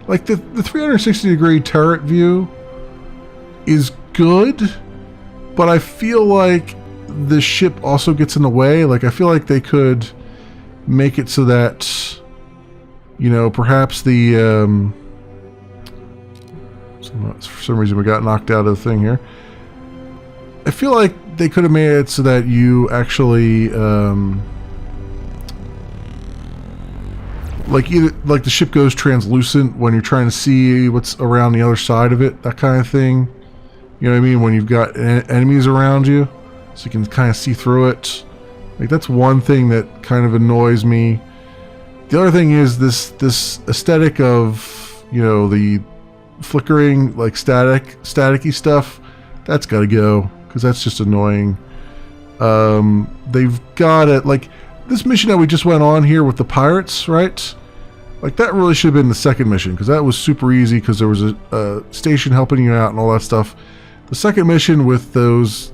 Like, the 360-degree turret view is good, but I feel like the ship also gets in the way. Like, I feel like they could make it so that, you know, perhaps the for some reason we got knocked out of the thing here. I feel like they could have made it so that you actually like the ship goes translucent when you're trying to see what's around the other side of it, that kind of thing. You know what I mean? When you've got enemies around you, so you can kind of see through it. Like, that's one thing that kind of annoys me. The other thing is this aesthetic of, you know, the flickering, like, staticky stuff. That's got to go, because that's just annoying. They've got it, like, this mission that we just went on here with the pirates, right? Like, that really should have been the second mission, because that was super easy, because there was a station helping you out and all that stuff. The second mission with those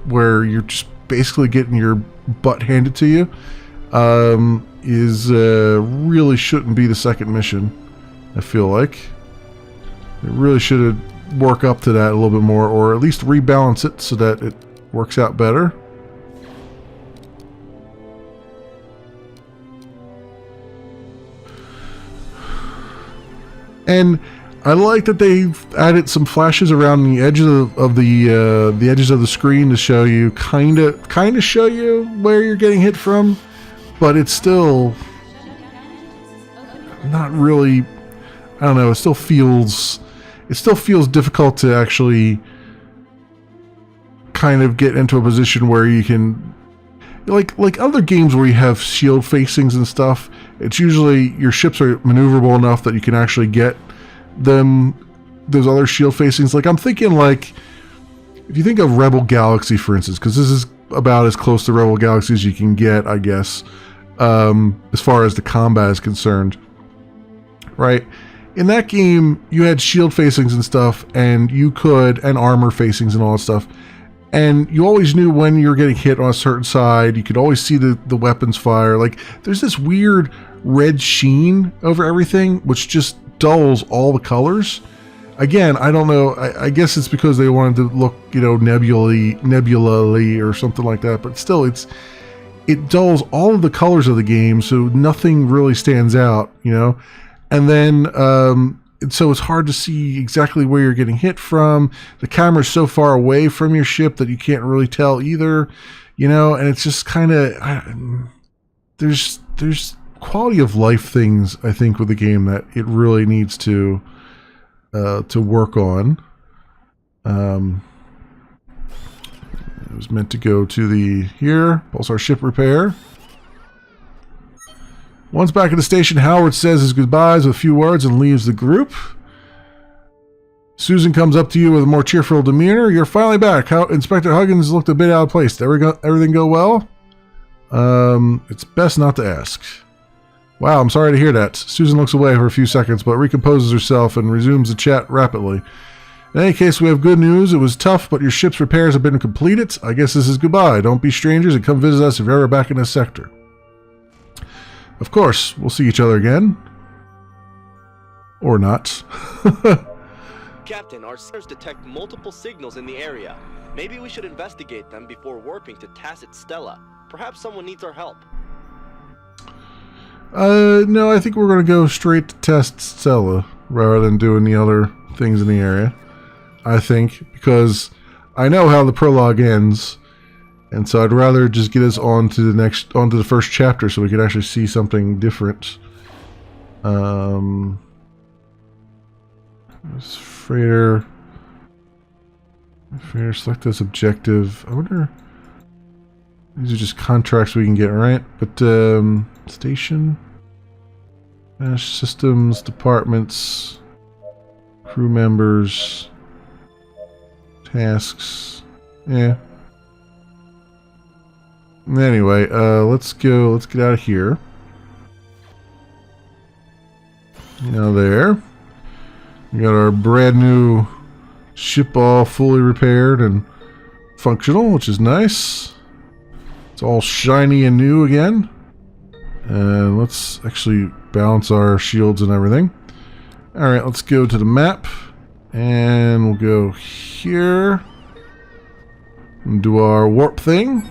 where you're just basically getting your butt handed to you is really shouldn't be the second mission, I feel like. It really should work up to that a little bit more, or at least rebalance it so that it works out better. And I like that they've added some flashes around the edges of the edges of the screen to show you kind of show you where you're getting hit from, but it's still not really. I don't know. It still feels difficult to actually kind of get into a position where you can, like other games where you have shield facings and stuff. It's usually your ships are maneuverable enough that you can actually get those other shield facings. Like, I'm thinking, like, if you think of Rebel Galaxy, for instance, because this is about as close to Rebel Galaxy as you can get, I guess, as far as the combat is concerned. Right? In that game, you had shield facings and stuff, and armor facings and all that stuff. And you always knew when you were getting hit on a certain side. You could always see the weapons fire. Like, there's this weird red sheen over everything, which just dulls all the colors. Again, I don't know. I guess it's because they wanted to look, nebulally or something like that. But still, it dulls all of the colors of the game, so nothing really stands out, And then, so it's hard to see exactly where you're getting hit from. The camera's so far away from your ship that you can't really tell either, and it's just kind of, there's quality of life things, I think, with the game that it really needs to work on. It was meant to go to here, Pulsar ship repair. Once back at the station, Howard says his goodbyes with a few words and leaves the group. Susan comes up to you with a more cheerful demeanor. You're finally back. Inspector Huggins looked a bit out of place. Everything go well? It's best not to ask. Wow, I'm sorry to hear that. Susan looks away for a few seconds, but recomposes herself and resumes the chat rapidly. In any case, we have good news. It was tough, but your ship's repairs have been completed. I guess this is goodbye. Don't be strangers and come visit us if you're ever back in this sector. Of course, we'll see each other again. Or not. Captain, our sensors detect multiple signals in the area. Maybe we should investigate them before warping to Tacit Stella. Perhaps someone needs our help. No, I think we're going to go straight to Test Stella rather than doing the other things in the area. I think, because I know how the prologue ends. And so I'd rather just get us onto the first chapter so we can actually see something different. This freighter select as objective. I wonder. These are just contracts we can get, right? But station, systems, departments, crew members, tasks. Yeah. Anyway, let's get out of here. There. We got our brand new ship all fully repaired and functional, which is nice. It's all shiny and new again. And let's actually balance our shields and everything. Alright, let's go to the map. And we'll go here. And do our warp thing.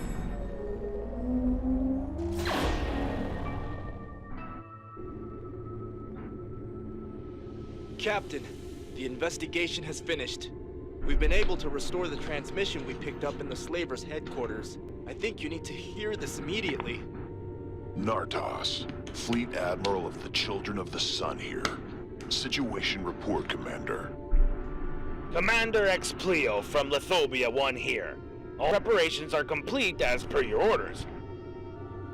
Captain, the investigation has finished. We've been able to restore the transmission we picked up in the Slavers' headquarters. I think you need to hear this immediately. Nartos, Fleet Admiral of the Children of the Sun here. Situation report, Commander. Commander Explio from Lithobia 1 here. All preparations are complete as per your orders.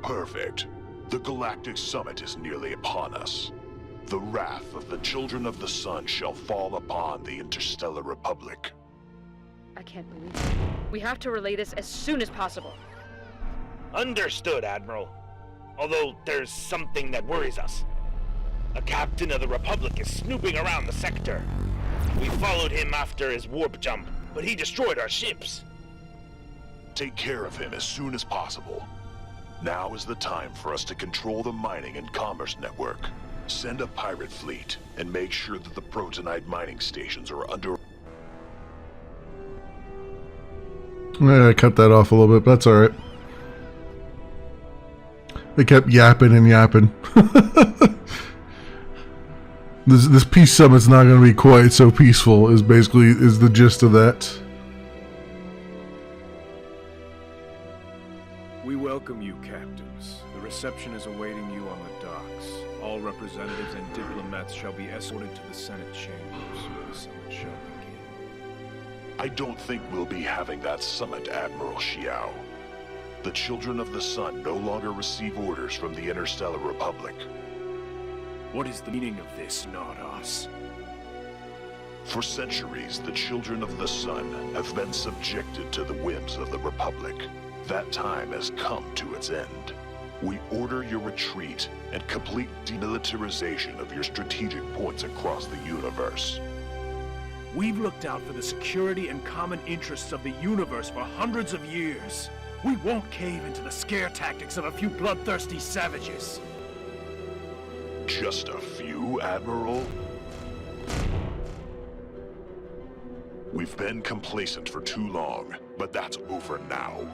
Perfect. The Galactic Summit is nearly upon us. The wrath of the Children of the Sun shall fall upon the Interstellar Republic. I can't believe it. We have to relay this as soon as possible. Understood, Admiral. Although there's something that worries us. A captain of the Republic is snooping around the sector. We followed him after his warp jump, but he destroyed our ships. Take care of him as soon as possible. Now is the time for us to control the mining and commerce network. Send a pirate fleet, and make sure that the protonite mining stations are under... I cut that off a little bit, but that's alright. They kept yapping and yapping. This peace summit's not going to be quite so peaceful, is the gist of that. We welcome you, captains. The reception is awaiting you on the docks. All representatives and diplomats shall be escorted to the Senate chambers, where the summit shall begin. I don't think we'll be having that summit, Admiral Xiao. The Children of the Sun no longer receive orders from the Interstellar Republic. What is the meaning of this, Nardos? For centuries, the Children of the Sun have been subjected to the whims of the Republic. That time has come to its end. We order your retreat and complete demilitarization of your strategic points across the universe. We've looked out for the security and common interests of the universe for hundreds of years. We won't cave into the scare tactics of a few bloodthirsty savages. Just a few, Admiral? We've been complacent for too long, but that's over now.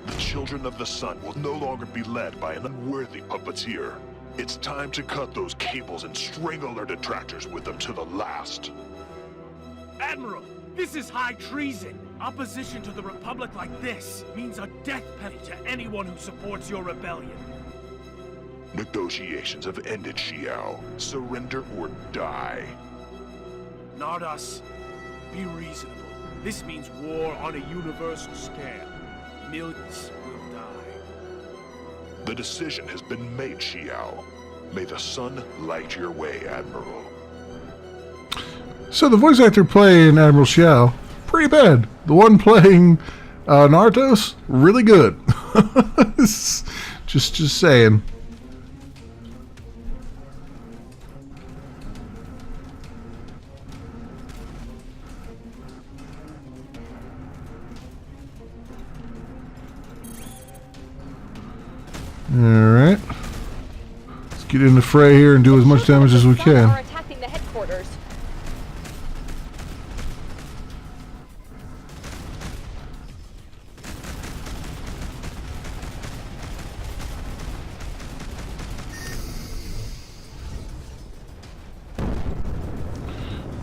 The children of the sun will no longer be led by an unworthy puppeteer. It's time to cut those cables and strangle our detractors with them to the last. Admiral, this is high treason. Opposition to the Republic like this means a death penalty to anyone who supports your rebellion. Negotiations have ended, Xiao. Surrender or die. Not us. Be reasonable. This means war on a universal scale. Millions will die. The decision has been made, Xiao. May the sun light your way, Admiral. So the voice actor playing Admiral Xiao, pretty bad. The one playing Nartos, really good. just saying. Alright. Let's get in the fray here and do as much damage as we can. Are attacking the headquarters.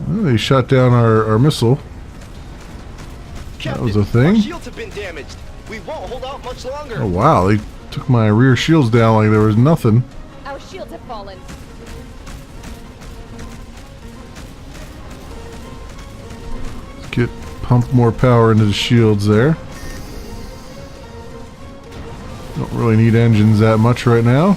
Well, they shot down our missile. That was a thing. Our shields have been damaged. We won't hold out much longer. Oh wow, they took my rear shields down like there was nothing. Our shields have fallen. Let's get pump more power into the shields there. Don't really need engines that much right now.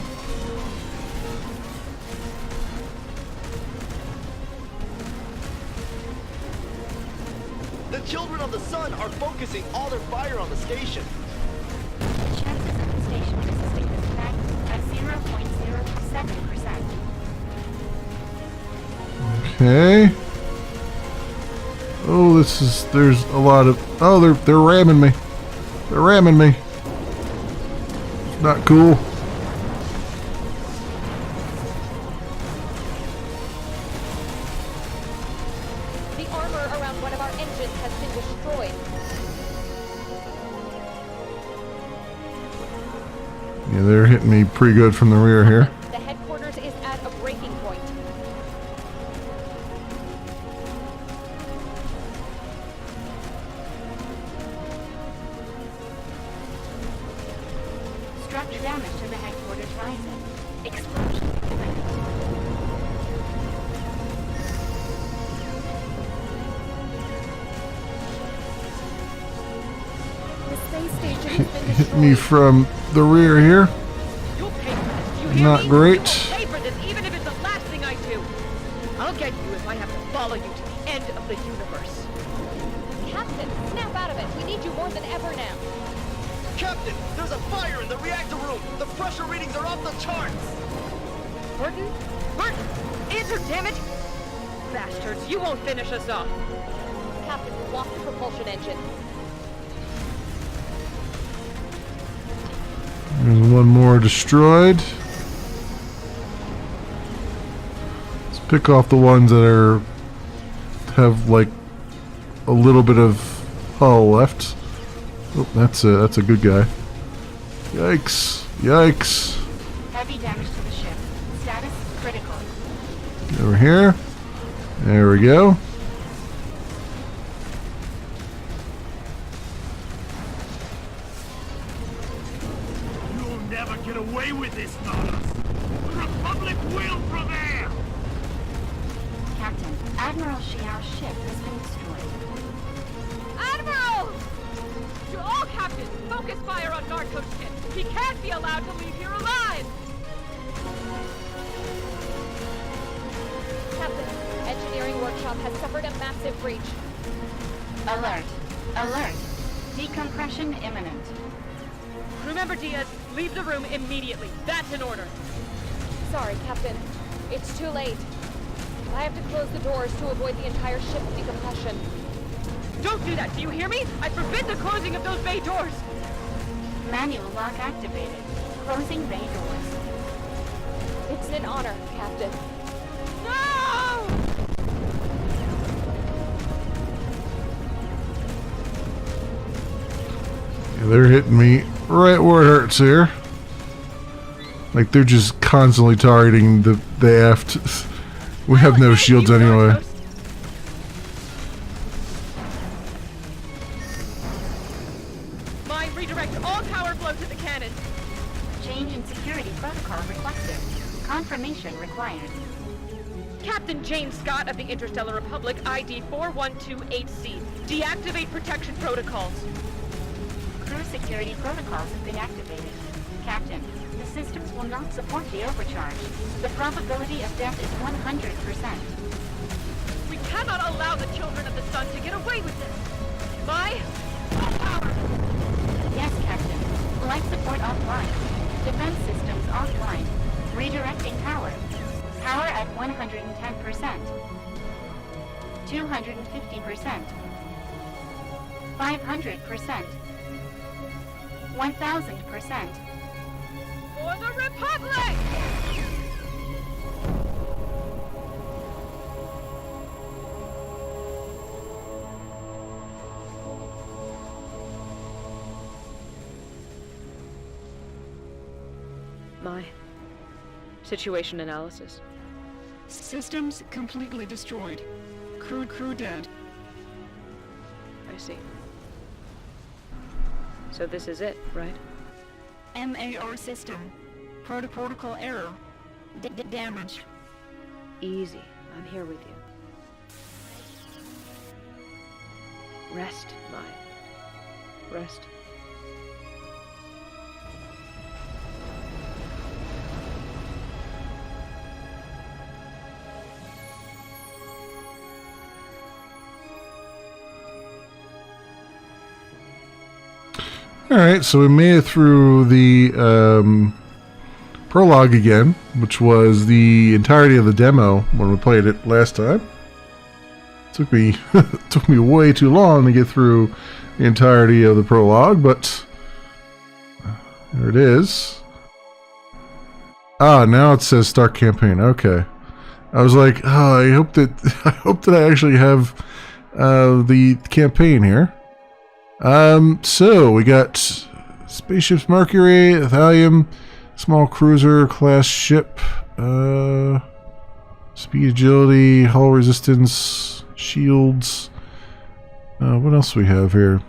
The children of the sun are focusing all their fire on the station. Chances of the station resisting this attack at 0.07%. Okay. Oh, there's a lot of, oh, they're ramming me. They're ramming me. Not cool. The armor around one of our engines has been destroyed. Yeah, they're hitting me pretty good from the rear here. The headquarters is at a breaking point. Structure damage to the headquarters rising. Explosion imminent. The space station has been Hit me from the rear here. You'll pay for this. Do you hear Not me? great. You'll pay for this, even if it's the last thing I do. I'll get you if I have to follow you to the end of the universe. Captain, snap out of it. We need you more than ever now. Captain, there's a fire in the reactor room. The pressure readings are off the charts. Burton? Burton! Answer, damn it! Bastards, you won't finish us off. Captain, we lost the propulsion engine. There's one more destroyed. Let's pick off the ones that have like a little bit of hull left. Oh, that's a good guy. Yikes! Yikes! Heavy damage to the ship. Status critical. Over here. There we go. You'll never get away with this, Nautilus. The Republic will prevail! Captain, Admiral Xiao's ship has been destroyed. Admiral! To all captains, focus fire on Narco's ship. He can't be allowed to leave here alive! Captain, engineering workshop has suffered a massive breach. Alert. Alert. Decompression imminent. Remember, Diaz, leave the room immediately. That's an order. Sorry, Captain. It's too late. I have to close the doors to avoid the entire ship's decompression. Don't do that, do you hear me? I forbid the closing of those bay doors! Manual lock activated. Closing bay doors. It's an honor, Captain. No! Yeah, they're hitting me right where it hurts here. Like they're just constantly targeting the aft. We have no shields anyway. Mine redirect all power flow to the cannon. Change in security protocol requested. Confirmation required. Captain Jane Scott of the Interstellar Republic, ID 4128C. Deactivate protection protocols. Crew security protocols have been activated. Captain, the systems will not support the overcharge. The probability of death is 100%. We cannot allow the children of the sun to get away with this. My power. Yes, Captain. Life support offline. Defense systems offline. Redirecting power. Power at 110%. 250%. 500%. 1000%. For the Republic! My situation analysis. Systems completely destroyed. Crew dead. I see. So this is it, right? MAR system. Protocol error. Damaged. Easy. I'm here with you. Rest, Mai. Rest. Alright, so we made it through the prologue again, which was the entirety of the demo when we played it last time. Took me way too long to get through the entirety of the prologue, but there it is. Ah, now it says start campaign. Okay. I was like, oh, I hope that I actually have the campaign here. So we got spaceships Mercury, Thallium, small cruiser class ship, speed, agility, hull resistance, shields. What else do we have here?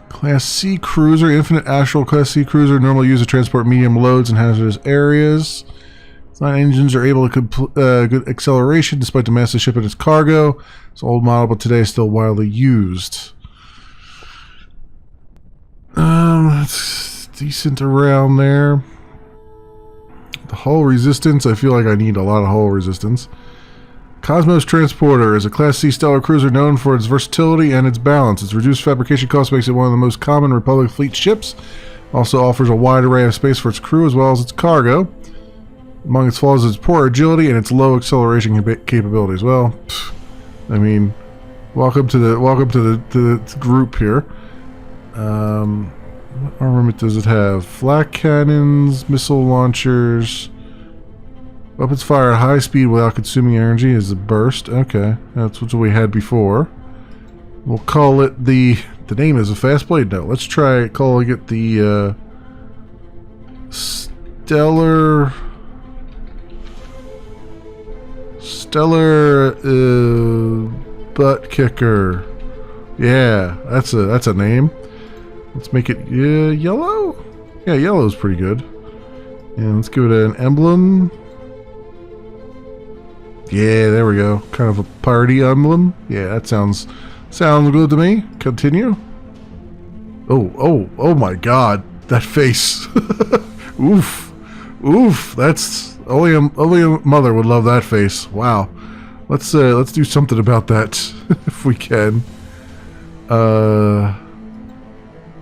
Class C cruiser, infinite astral class C cruiser, normally used to transport medium loads in hazardous areas. Its 9 engines are able to good acceleration despite the massive ship and its cargo. It's an old model, but today is still widely used. That's decent around there. The hull resistance, I feel like I need a lot of hull resistance. Cosmos Transporter is a Class C stellar cruiser known for its versatility and its balance. Its reduced fabrication cost makes it one of the most common Republic fleet ships. Also offers a wide array of space for its crew as well as its cargo. Among its flaws is its poor agility and its low acceleration capabilities. Well, I mean, welcome to the group here. What armament does it have? Flak cannons, missile launchers. Weapons fire at high speed without consuming energy is a burst. Okay, that's what we had before. We'll call it the name is a fast blade. No, let's try calling it the Stellar butt kicker. Yeah, that's a name. Let's make it yellow. Yeah, yellow is pretty good. And let's give it an emblem. Yeah, there we go. Kind of a party emblem. Yeah, that sounds good to me. Continue. Oh my God, that face. Oof. That's only a mother would love that face. Wow. Let's do something about that if we can.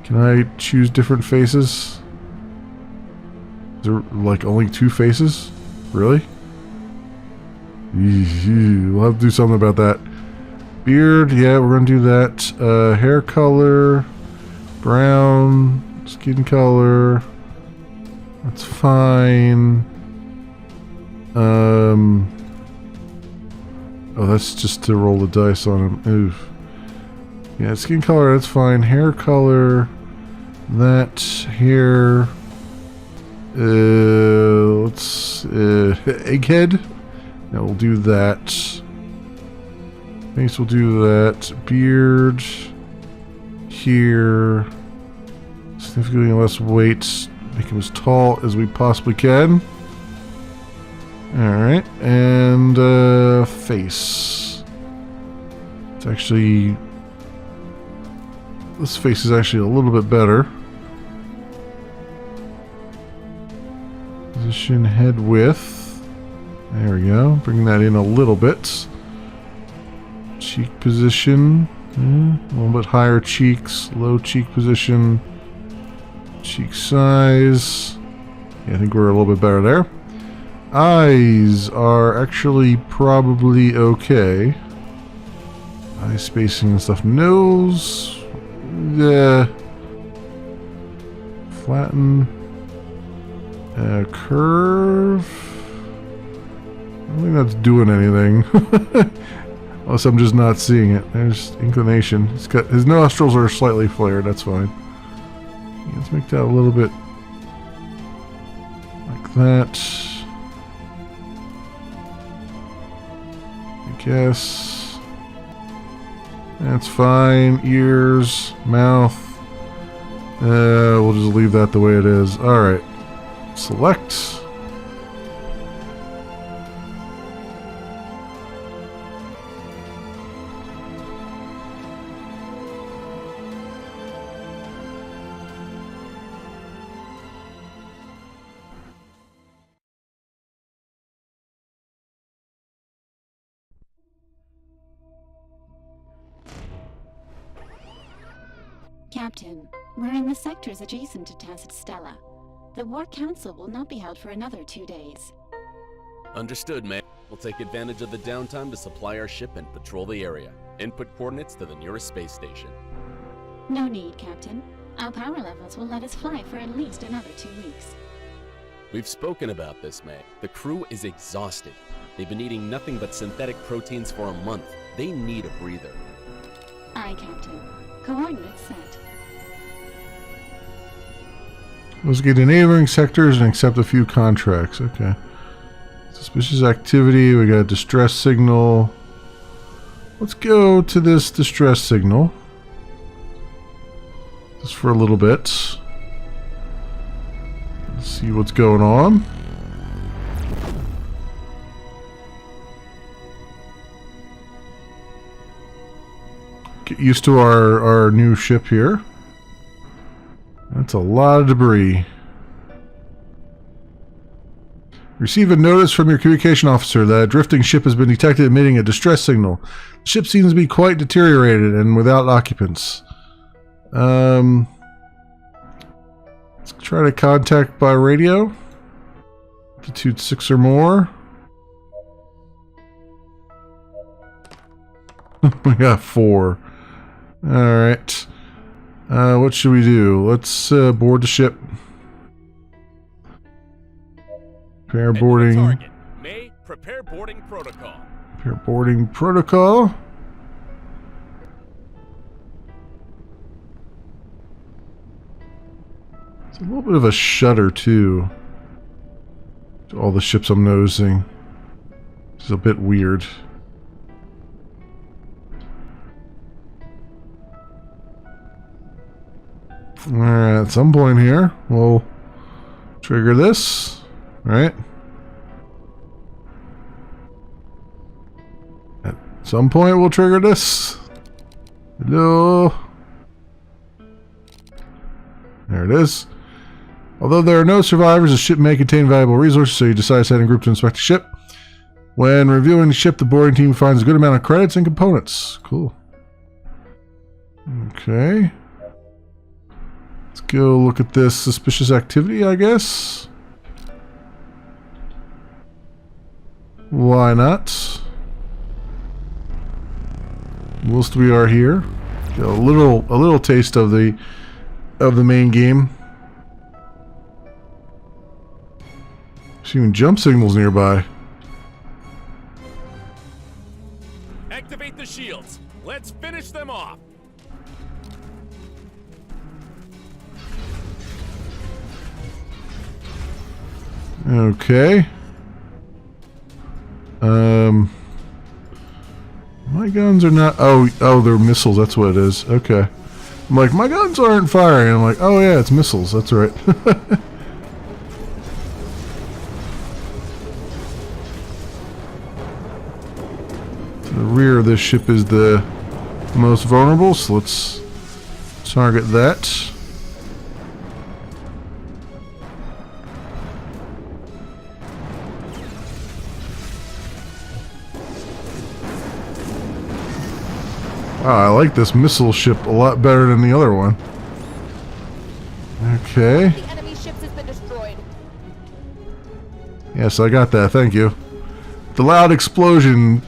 Can Can I choose different faces? Is there like only 2 faces? Really? We'll have to do something about that. Beard, yeah, we're gonna do that. Hair color, brown, skin color. That's fine. Oh, that's just to roll the dice on him. Oof. Yeah, skin color, that's fine. Hair color, that hair. Let's egghead. Yeah, we'll do that. Face, we'll do that. Beard here. Significantly less weight. Make him as tall as we possibly can. Alright, and face. It's actually... This face is actually a little bit better. Position head width. There we go. Bring that in a little bit. Cheek position. A little bit higher cheeks. Low cheek position. Cheek size. Yeah, I think we're a little bit better there. Eyes are actually probably okay. Eye spacing and stuff. Nose. Flatten. Curve. I don't think that's doing anything. Unless I'm just not seeing it. There's inclination. His nostrils are slightly flared. That's fine. Yeah, let's make that a little bit like that. I guess. That's fine. Ears, mouth. We'll just leave that the way it is. Alright. Select. Captain, we're in the sectors adjacent to Tacit Stella. The War Council will not be held for another 2 days. Understood, ma'am. We'll take advantage of the downtime to supply our ship and patrol the area. Input coordinates to the nearest space station. No need, Captain. Our power levels will let us fly for at least another 2 weeks. We've spoken about this, ma'am. The crew is exhausted. They've been eating nothing but synthetic proteins for a month. They need a breather. Aye, Captain. Coordinates set. Let's get to neighboring sectors and accept a few contracts. Okay. Suspicious activity. We got a distress signal. Let's go to this distress signal. Just for a little bit. Let's see what's going on. Get used to our new ship here. That's a lot of debris. Receive a notice from your communication officer that a drifting ship has been detected emitting a distress signal. The ship seems to be quite deteriorated and without occupants. Let's try to contact by radio. Altitude 6 or more. We got 4. Alright. What should we do? Let's board the ship. Prepare boarding. May prepare boarding protocol. Prepare boarding protocol. It's a little bit of a shudder too. To all the ships I'm noticing. It's a bit weird. Alright, at some point here, we'll trigger this, right? At some point, we'll trigger this. Hello? There it is. Although there are no survivors, the ship may contain valuable resources, so you decide to send a group to inspect the ship. When reviewing the ship, the boarding team finds a good amount of credits and components. Cool. Okay. go look at this suspicious activity, I guess. Why not? Whilst we are here, get a little taste of the main game. There's even jump signals nearby. Activate the shields. Let's finish them off. Okay. My guns are not... Oh, they're missiles. That's what it is. Okay. I'm like, my guns aren't firing. I'm like, oh yeah, it's missiles. That's right. The rear of this ship is the most vulnerable, so let's target that. Wow, I like this missile ship a lot better than the other one. Okay. The enemy ships has been destroyed. Yes, I got that. Thank you. The loud explosion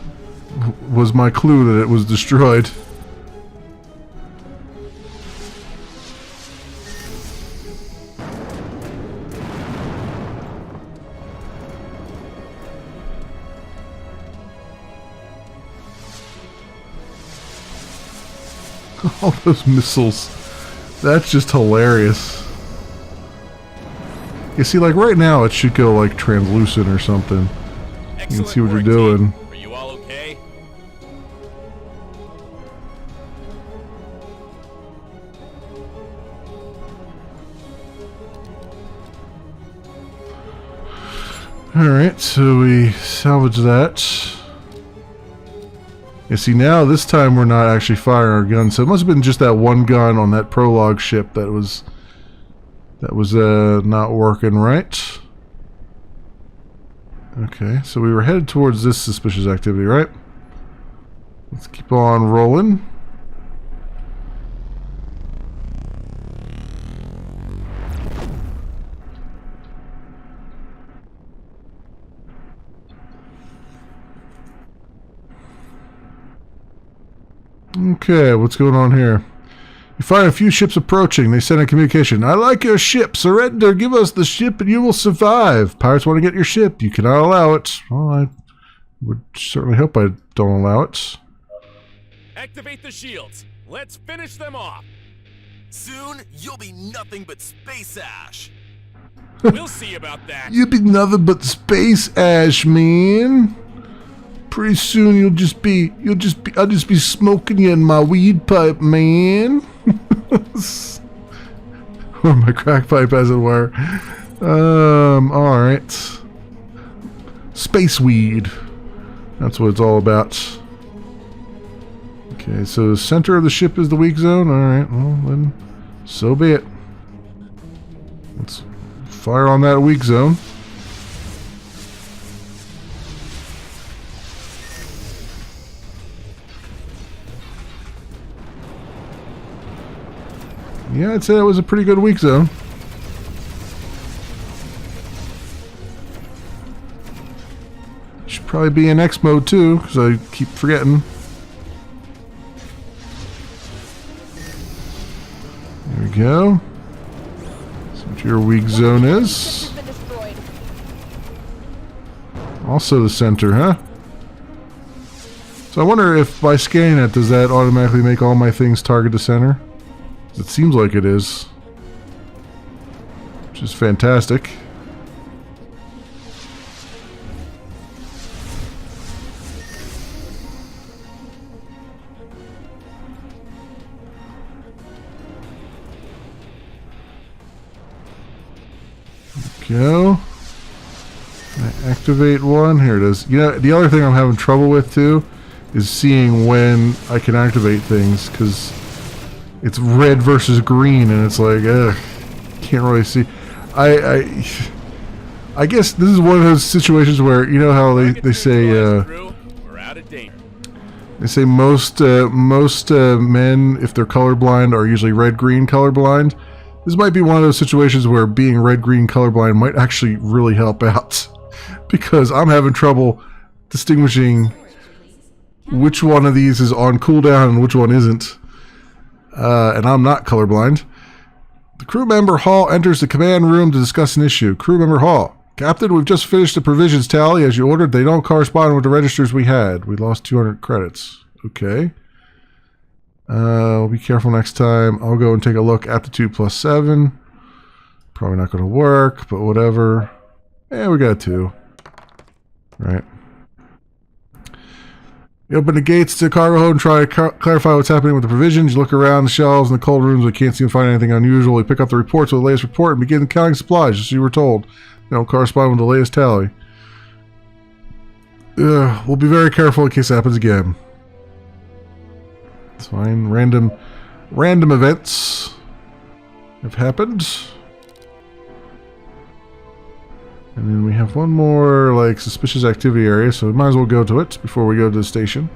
was my clue that it was destroyed. All those missiles. That's just hilarious. You see, like right now it should go like translucent or something. You can see what you're doing. Are you all okay? Alright, so we salvage that. You see, now this time we're not actually firing our guns, so it must have been just that one gun on that prologue ship that was not working right. Okay, so we were headed towards this suspicious activity, right? Let's keep on rolling. Okay, what's going on here? You find a few ships approaching. They send a communication. I like your ship. Surrender. Give us the ship and you will survive. Pirates want to get your ship. You cannot allow it. Well, I would certainly hope I don't allow it. Activate the shields. Let's finish them off. Soon, you'll be nothing but space ash. We'll see about that. You'll be nothing but space ash, man. Pretty soon I'll just be smoking you in my weed pipe, man. Or my crack pipe, as it were. Alright. Space weed. That's what it's all about. Okay, so the center of the ship is the weak zone. Alright, well then, so be it. Let's fire on that weak zone. Yeah, I'd say that was a pretty good weak zone. Should probably be in X mode too, because I keep forgetting. There we go. See what your weak zone is. Also the center, huh? So I wonder if by scanning it, does that automatically make all my things target the center? It seems like it is. Which is fantastic. Go. I activate one. Here it is. You know, the other thing I'm having trouble with too is seeing when I can activate things, because it's red versus green, and it's like, ugh, can't really see. I guess this is one of those situations where, you know how they say they say most men, if they're colorblind, are usually red-green colorblind. This might be one of those situations where being red-green colorblind might actually really help out. Because I'm having trouble distinguishing which one of these is on cooldown and which one isn't. And I'm not colorblind. The crew member Hall enters the command room to discuss an issue. Crew member Hall. Captain, we've just finished the provisions tally as you ordered. They don't correspond with the registers we had. We lost 200 credits. Okay. We'll be careful next time. I'll go and take a look. Aptitude plus 7. Probably not going to work, but whatever. Yeah, we got 2. Right. You open the gates to the cargo hold and try to clarify what's happening with the provisions. You look around the shelves and the cold rooms, but can't seem to find anything unusual. You pick up the reports with the latest report and begin counting supplies, just as you were told. They don't correspond with the latest tally. We'll be very careful in case it happens again. It's fine. Random events have happened. And then we have one more, like, suspicious activity area, so we might as well go to it before we go to the station.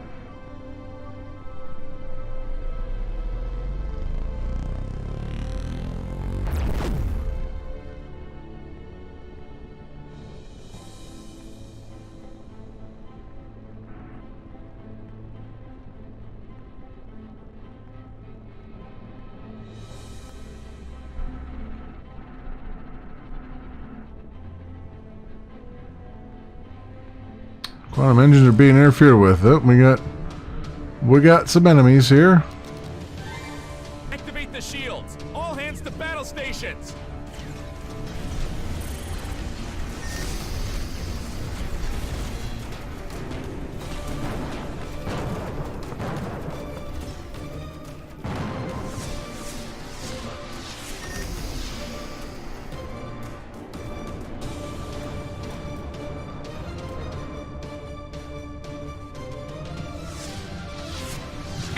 Quantum engines are being interfered with. Oh, we got some enemies here. Activate the shields. All hands to battle stations.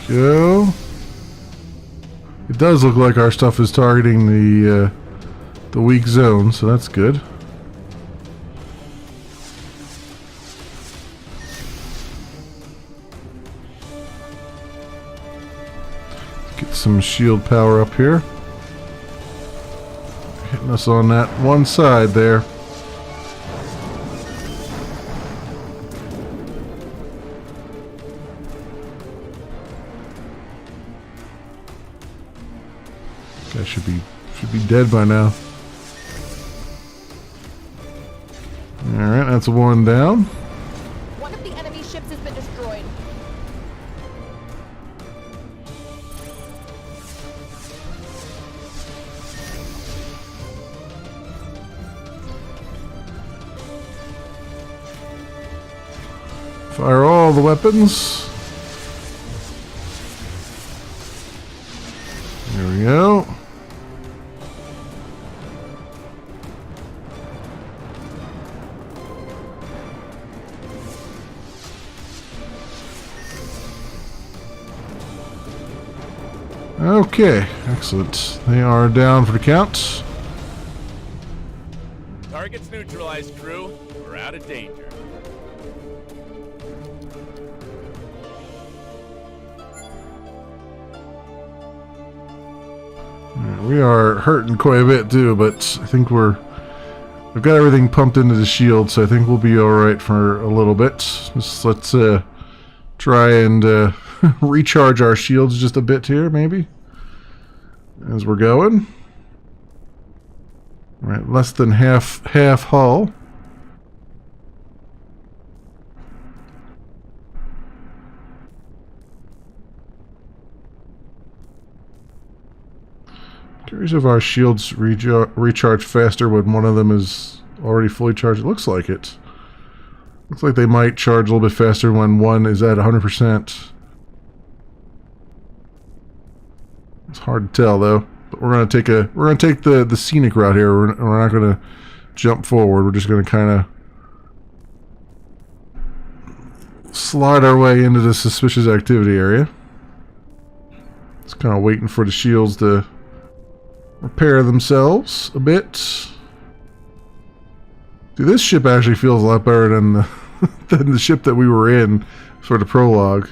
Go. It does look like our stuff is targeting the weak zone, so that's good. Get some shield power up here. Hitting us on that one side there. Guy should be dead by now. Alright, that's one down. One of the enemy ships has been destroyed. Fire all the weapons. There we go. Okay, excellent. They are down for the count. Targets neutralized, crew. We're out of danger. We are hurting quite a bit too, but I think we've got everything pumped into the shield, so I think we'll be alright for a little bit. Just let's try and recharge our shields just a bit here, maybe, as we're going. Right, less than half hull. Curious if our shields recharge faster when one of them is already fully charged. It looks like it. Looks like they might charge a little bit faster when one is at 100%. It's hard to tell though. But we're gonna take the scenic route here. We're not gonna jump forward. We're just gonna kind of slide our way into the suspicious activity area. Just kind of waiting for the shields to repair themselves a bit. Dude, this ship actually feels a lot better than the ship that we were in for the prologue.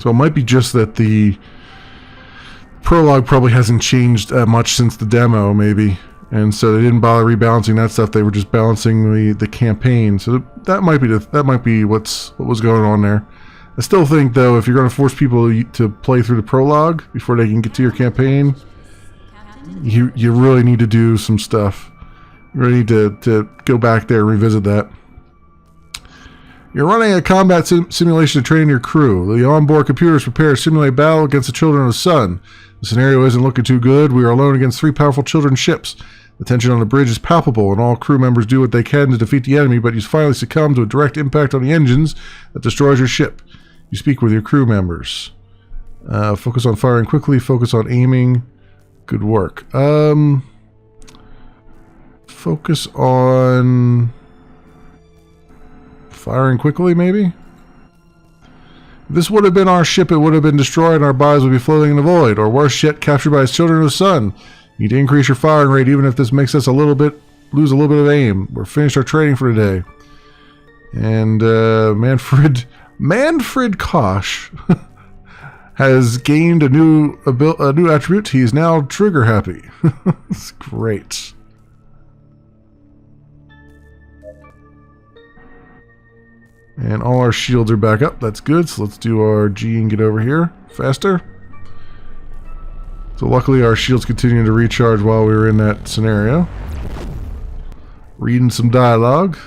So it might be just that the prologue probably hasn't changed much since the demo, maybe. And so they didn't bother rebalancing that stuff. They were just balancing the campaign. So that might be what was going on there. I still think, though, if you're going to force people to play through the prologue before they can get to your campaign, you really need to do some stuff. You really need to go back there and revisit that. You're running a combat simulation to train your crew. The onboard computers prepare to simulate battle against the children of the sun. The scenario isn't looking too good. We are alone against 3 powerful children's ships. The tension on the bridge is palpable, and all crew members do what they can to defeat the enemy, but you finally succumb to a direct impact on the engines that destroys your ship. You speak with your crew members. Focus on firing quickly. Focus on aiming. Good work. Focus on firing quickly, maybe? If this would have been our ship, it would have been destroyed and our bodies would be floating in the void, or worse yet, captured by its children of the sun. You need to increase your firing rate, even if this makes us lose a little bit of aim. We're finished our training for today. And Manfred Kosh has gained a new attribute. He is now trigger happy. That's great. And all our shields are back up. That's good. So let's do our G and get over here faster. So luckily our shields continue to recharge while we were in that scenario. Reading some dialogue.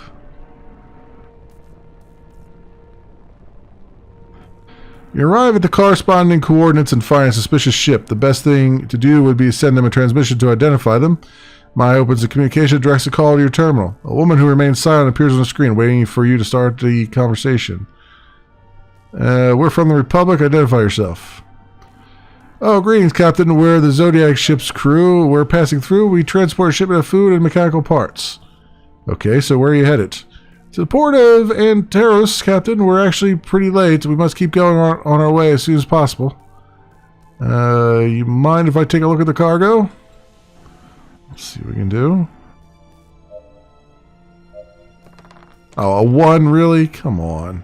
You arrive at the corresponding coordinates and find a suspicious ship. The best thing to do would be to send them a transmission to identify them. Maya opens the communication and directs a call to your terminal. A woman who remains silent appears on the screen, waiting for you to start the conversation. We're from the Republic. Identify yourself. Oh, greetings, Captain. We're the Zodiac ship's crew. We're passing through. We transport a shipment of food and mechanical parts. Okay, so where are you headed? To the port of Anteros, Captain. We're actually pretty late. We must keep going on our way as soon as possible. You mind if I take a look at the cargo? Let's see what we can do. Oh, a 1, really? Come on.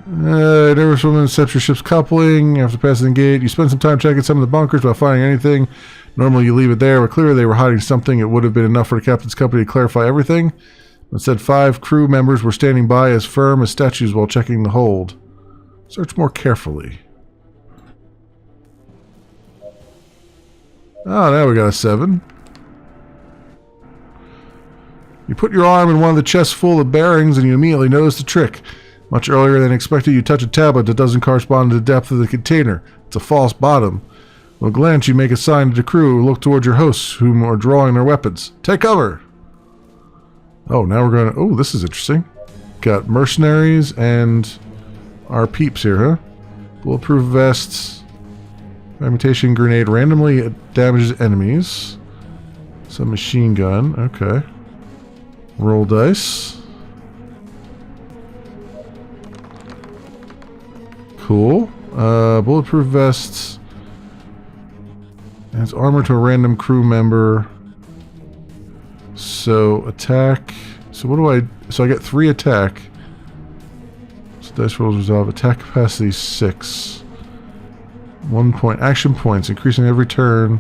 Never swim intercepts your ship's coupling. After passing the gate, you spend some time checking some of the bunkers without finding anything. Normally you leave it there, but clearly they were hiding something. It would have been enough for the captain's company to clarify everything. Instead, 5 crew members were standing by as firm as statues while checking the hold. Search more carefully. Oh, now we got a 7. You put your arm in one of the chests full of bearings and you immediately notice the trick. Much earlier than expected, you touch a tablet that doesn't correspond to the depth of the container. It's a false bottom. With a glance, you make a sign to the crew. Look towards your hosts, whom are drawing their weapons. Take cover! Oh, now we're going to... Oh, this is interesting. Got mercenaries and our peeps here, huh? Bulletproof vests. Fragmentation grenade randomly damages enemies. Some machine gun. Okay. Roll dice. Cool. Bulletproof vests. Adds armor to a random crew member. So attack. So what do I... So I get 3 attack. So dice rolls resolve. Attack capacity 6. 1 point. Action points. Increasing every turn.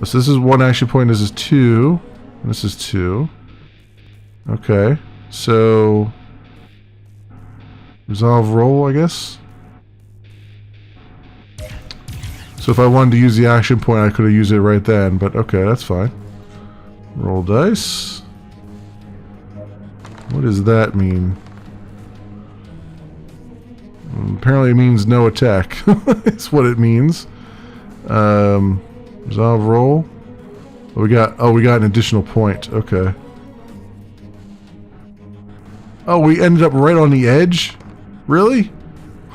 So this is 1 action point. This is 2. And this is 2. Okay. So... Resolve roll, I guess? So if I wanted to use the action point, I could have used it right then. But okay, that's fine. Roll dice. What does that mean? Apparently it means no attack. That's what it means. Resolve roll. We got an additional point. Okay. Oh, we ended up right on the edge? Really?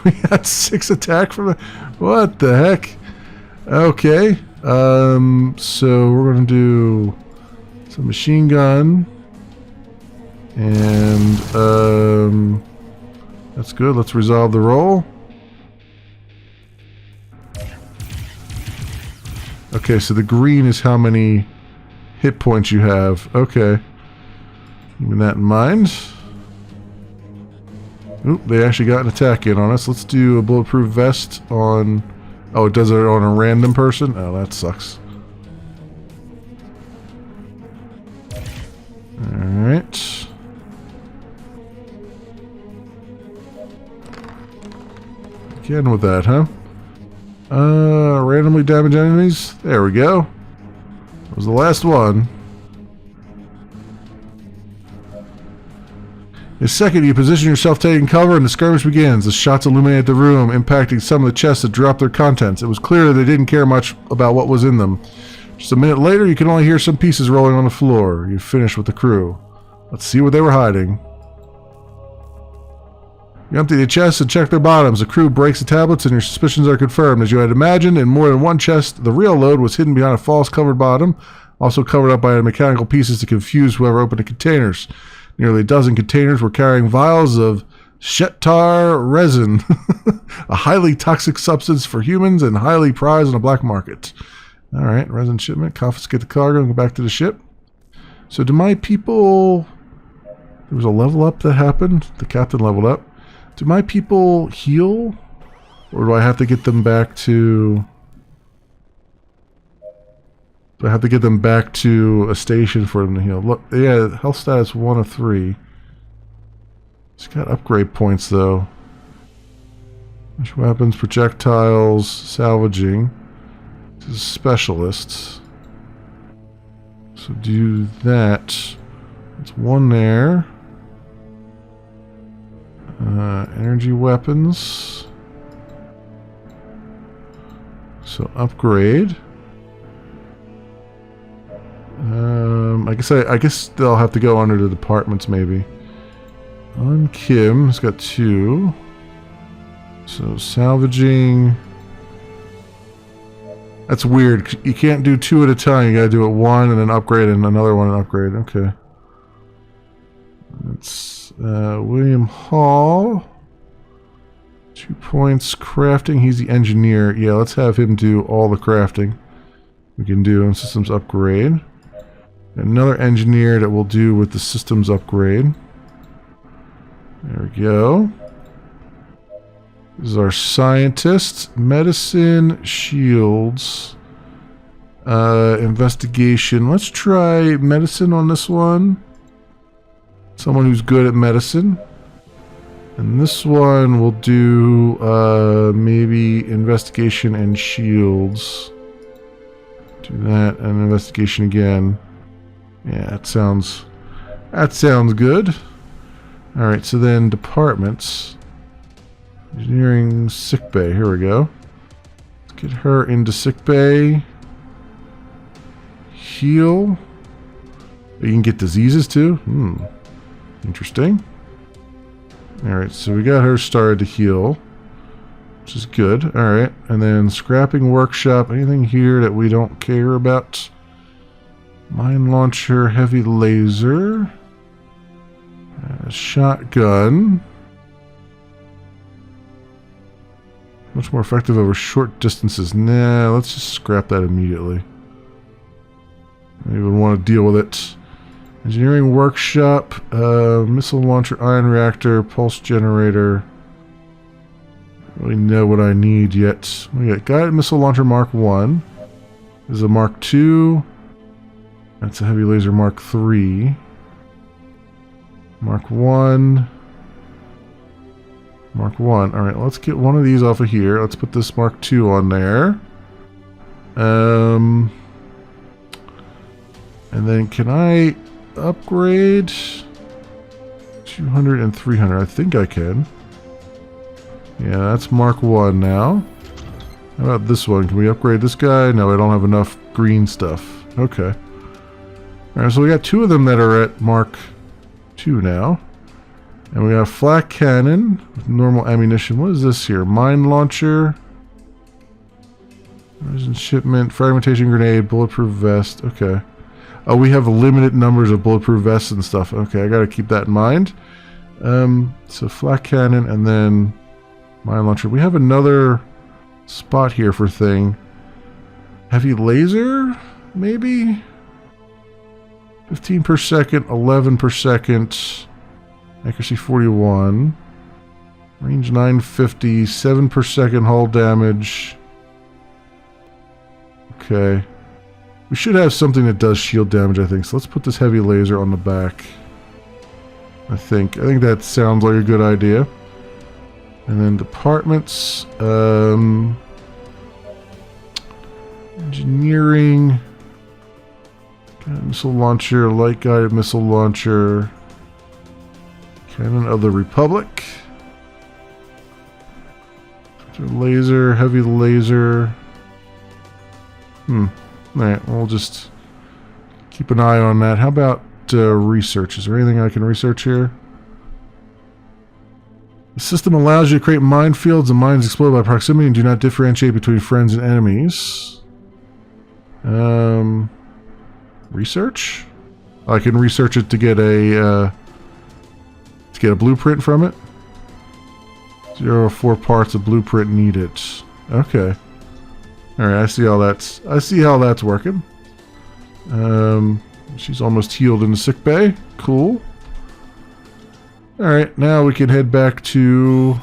We had 6 attack from it? What the heck? Okay. So we're gonna do some machine gun. And that's good. Let's resolve the roll. Okay, so the green is how many hit points you have. Okay. Keeping that in mind. Oop, they actually got an attack in on us. Let's do a bulletproof vest on... Oh, it does it on a random person? Oh, that sucks. Alright. Again with that, huh? Randomly damage enemies. There we go. That was the last one. In a second, you position yourself taking cover and the skirmish begins. The shots illuminate the room, impacting some of the chests that dropped their contents. It was clear that they didn't care much about what was in them. Just a minute later, you can only hear some pieces rolling on the floor. You finished with the crew. Let's see what they were hiding. You empty the chests and check their bottoms. The crew breaks the tablets and your suspicions are confirmed. As you had imagined, in more than one chest, the real load was hidden behind a false covered bottom, also covered up by mechanical pieces to confuse whoever opened the containers. Nearly a dozen containers were carrying vials of Schweitzer resin, a highly toxic substance for humans and highly prized on the black market. Alright, resin shipment. Confiscate the cargo and go back to the ship. So do my people... There was a level up that happened. The captain leveled up. Do my people heal? Or do I have to get them back to... Do I have to get them back to a station for them to heal? Look, yeah, health status 1 of 3. It's got upgrade points though. Which weapons, projectiles, salvaging. This is specialists. So do that. It's 1 there. Energy weapons. So upgrade. I guess they'll have to go under the departments maybe. On Kim has got 2. So salvaging. That's weird. You can't do 2 at a time. You gotta do it 1 and then upgrade and another one and upgrade. Okay. That's William Hall. 2 points. Crafting. He's the engineer. Yeah, let's have him do all the crafting we can do on systems upgrade. Another engineer that we'll do with the systems upgrade. There we go. This is our scientist. Medicine, shields, investigation. Let's try medicine on this one. Someone who's good at medicine. And this one we'll do maybe investigation and shields. Do that and investigation again. Yeah, that sounds good. Alright, so then departments. Engineering sickbay. Here we go. Let's get her into sickbay. Heal. You can get diseases too? Interesting. Alright, so we got her started to heal, which is good. Alright, and then scrapping workshop. Anything here that we don't care about? Mine launcher, heavy laser. Shotgun. Much more effective over short distances. Nah, let's just scrap that immediately. I don't even want to deal with it. Engineering workshop, missile launcher, ion reactor, pulse generator. I don't really know what I need yet. We got guided missile launcher Mark 1. This is a Mark 2. That's a heavy laser Mark 3. Mark 1. Mark 1. Alright, let's get one of these off of here. Let's put this Mark 2 on there. And then can I upgrade 200 and 300? I think I can. Yeah, that's Mark 1 now. How about this one? Can we upgrade this guy? No, I don't have enough green stuff. Okay. Alright, so we got 2 of them that are at Mark 2 now. And we got a flak cannon with normal ammunition. What is this here? Mine launcher. Resin shipment. Fragmentation grenade. Bulletproof vest. Okay. Oh, we have limited numbers of bulletproof vests and stuff. Okay, I gotta keep that in mind. So flak cannon and then mine launcher. We have another spot here for thing. Heavy laser? Maybe? 15 per second, 11 per second. Accuracy 41. Range 950, 7 per second hull damage. Okay. We should have something that does shield damage, I think. So let's put this heavy laser on the back. I think that sounds like a good idea. And then departments. Engineering. Missile launcher, light guided missile launcher. Cannon of the Republic. Laser, heavy laser. Alright, we'll just keep an eye on that. How about research? Is there anything I can research here? The system allows you to create minefields, and mines explode by proximity and do not differentiate between friends and enemies. Research? I can research it to get a blueprint from it. 0 parts of blueprint needed. Okay. Alright, I see how that's working. She's almost healed in the sick bay. Cool. Alright, now we can head back to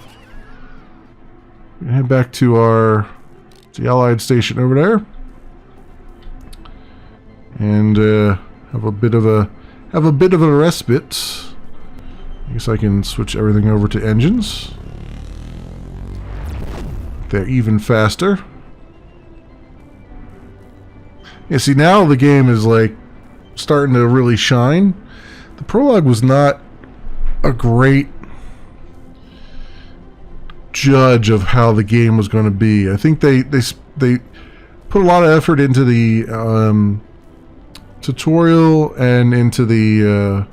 the Allied station over there. And have a bit of a respite. I guess I can switch everything over to engines. They're even faster. Yeah, see, now the game is like starting to really shine. The prologue was not a great judge of how the game was going to be. I think they put a lot of effort into the tutorial and into the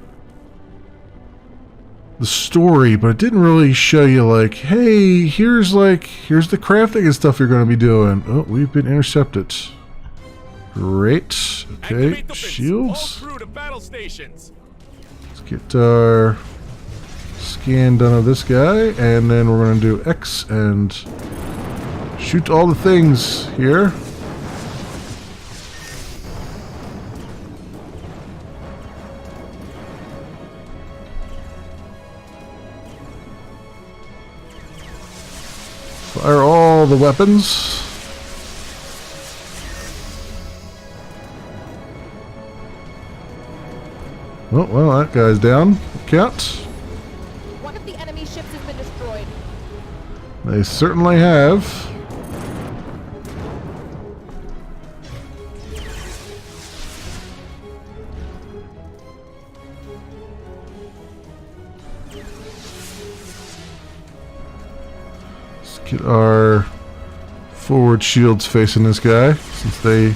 story, but it didn't really show you like, hey, here's the crafting and stuff you're going to be doing. Oh, we've been intercepted. Great. Okay, shields. Let's get our scan done of this guy, and then we're going to do X and shoot all the things here. Fire all the weapons. Oh, well, that guy's down. Count. One of the enemy ships has been destroyed. They certainly have. Let's get our forward shields facing this guy, since they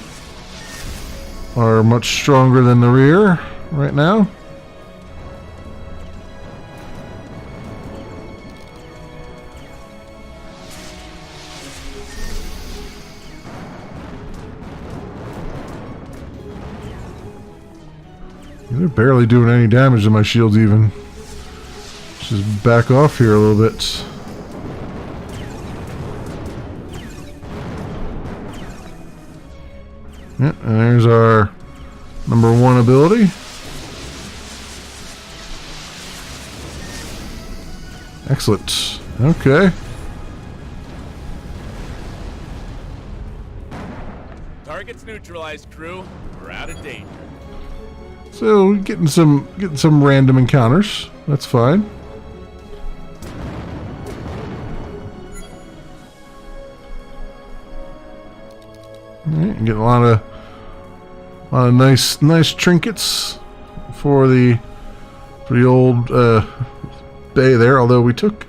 are much stronger than the rear right now. They're barely doing any damage to my shields even. Let's just back off here a little bit. Yeah, and there's our number 1 ability. Excellent. Okay. Target's neutralized, crew. We're out of danger. So getting some random encounters. That's fine. Alright, getting a lot of nice trinkets for the old bay there, although we took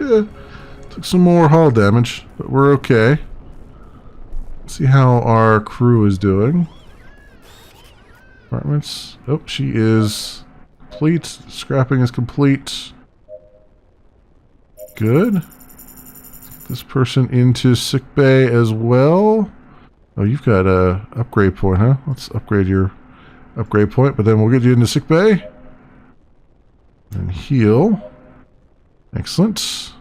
some more hull damage, but we're okay. Let's see how our crew is doing. Apartments. Oh, she is complete. Scrapping is complete. Good. Let's get this person into sickbay as well. Oh, you've got a upgrade point, huh? Let's upgrade your upgrade point, but then we'll get you into sickbay. And heal. Excellent.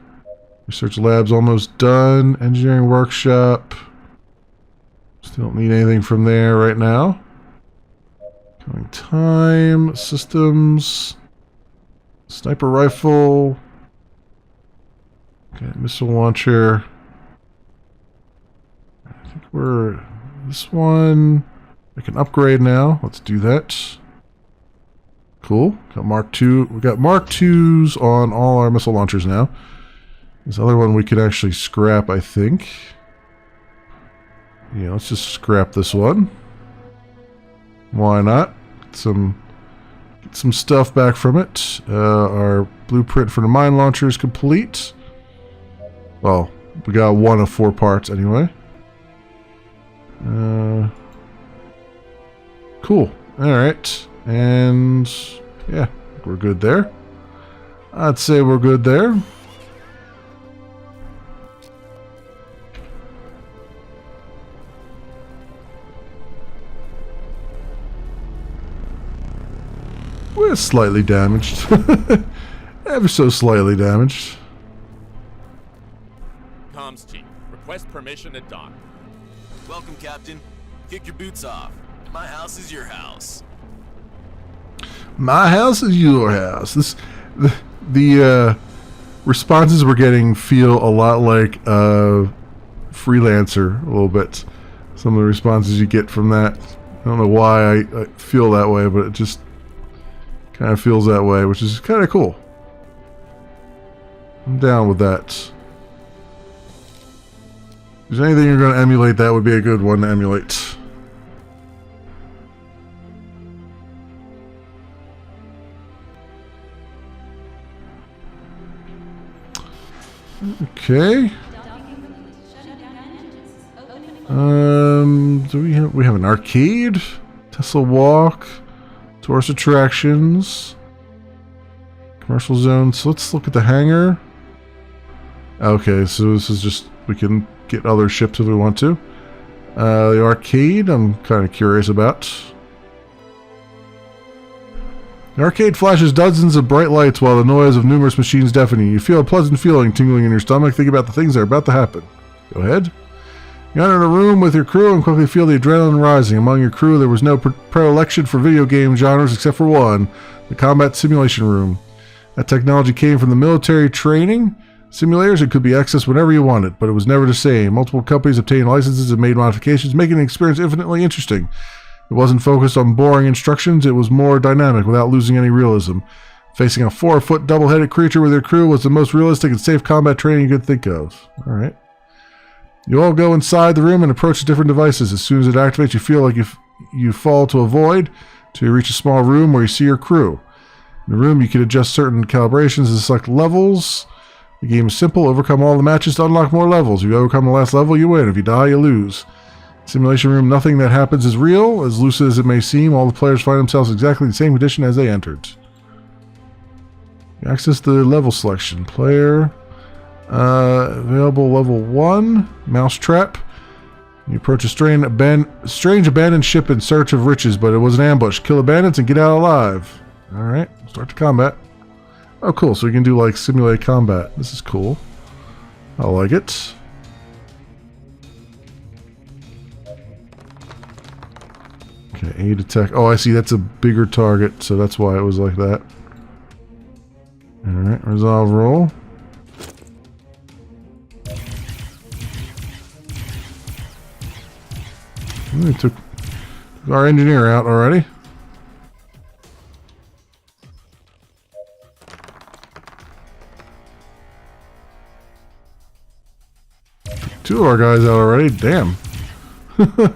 Research lab's almost done. Engineering workshop. Still don't need anything from there right now. Coming time. Systems. Sniper rifle. Okay, missile launcher. I think we're... This one... I can upgrade now. Let's do that. Cool. Got Mark II. We got Mark IIs on all our missile launchers now. This other one we could actually scrap, I think. Yeah, let's just scrap this one. Why not? Get some stuff back from it. Our blueprint for the mine launcher is complete. Well, we got 1 of 4 parts anyway. Cool. Alright. And yeah, we're good there. I'd say we're good there. We're slightly damaged. Ever so slightly damaged. Comms chief, request permission to dock. Welcome, Captain. Kick your boots off. My house is your house. My house is your house. The responses we're getting feel a lot like Freelancer a little bit. Some of the responses you get from that. I don't know why I feel that way, but it just kind of feels that way, which is kind of cool. I'm down with that. If there's anything you're going to emulate, that would be a good one to emulate. Okay. Do we have an arcade? Tesla Walk, tourist attractions, commercial zone. So let's look at the hangar. Okay, so this is just, we can get other ships if we want to. The arcade, I'm kind of curious about. The arcade flashes dozens of bright lights while the noise of numerous machines deafen you. You feel a pleasant feeling tingling in your stomach. Think about the things that are about to happen. Go ahead. You enter a room with your crew and quickly feel the adrenaline rising. Among your crew, there was no predilection for video game genres except for one, the combat simulation room. That technology came from the military training simulators. It could be accessed whenever you wanted, but it was never the same. Multiple companies obtained licenses and made modifications, making the experience infinitely interesting. It wasn't focused on boring instructions, it was more dynamic without losing any realism. Facing a 4-foot double-headed creature with your crew was the most realistic and safe combat training you could think of. Alright. You all go inside the room and approach the different devices. As soon as it activates, you feel like you fall to a void till you reach a small room where you see your crew. In the room, you can adjust certain calibrations and select levels. The game is simple. Overcome all the matches to unlock more levels. If you overcome the last level, you win. If you die, you lose. Simulation room, nothing that happens is real. As lucid as it may seem, all the players find themselves exactly in the same condition as they entered. Access the level selection. Player. Available level 1. Mousetrap. You approach a strange abandoned ship in search of riches, but it was an ambush. Kill the bandits and get out alive. Alright, start the combat. Oh cool, so you can do like simulate combat. This is cool. I like it. Okay, aid attack. Oh, I see, that's a bigger target, so that's why it was like that. Alright, resolve roll. We took our engineer out already. Took 2 of our guys out already. Damn. They're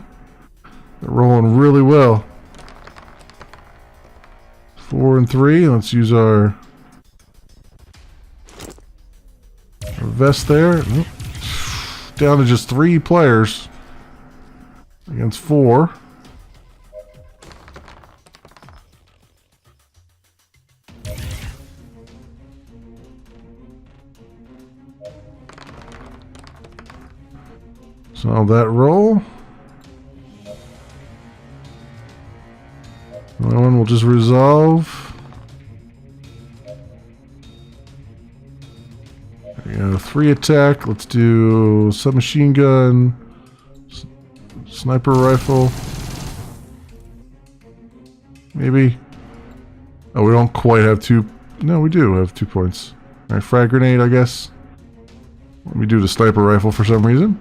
rolling really well. 4 and 3. Let's use our vest there. Down to just 3 players. Against 4. So that roll. That one will just resolve. There you go, 3 attack. Let's do submachine gun. Sniper rifle. Maybe. Oh, we don't quite have 2. No, we do have 2 points. Alright, frag grenade, I guess. Let me do the sniper rifle for some reason.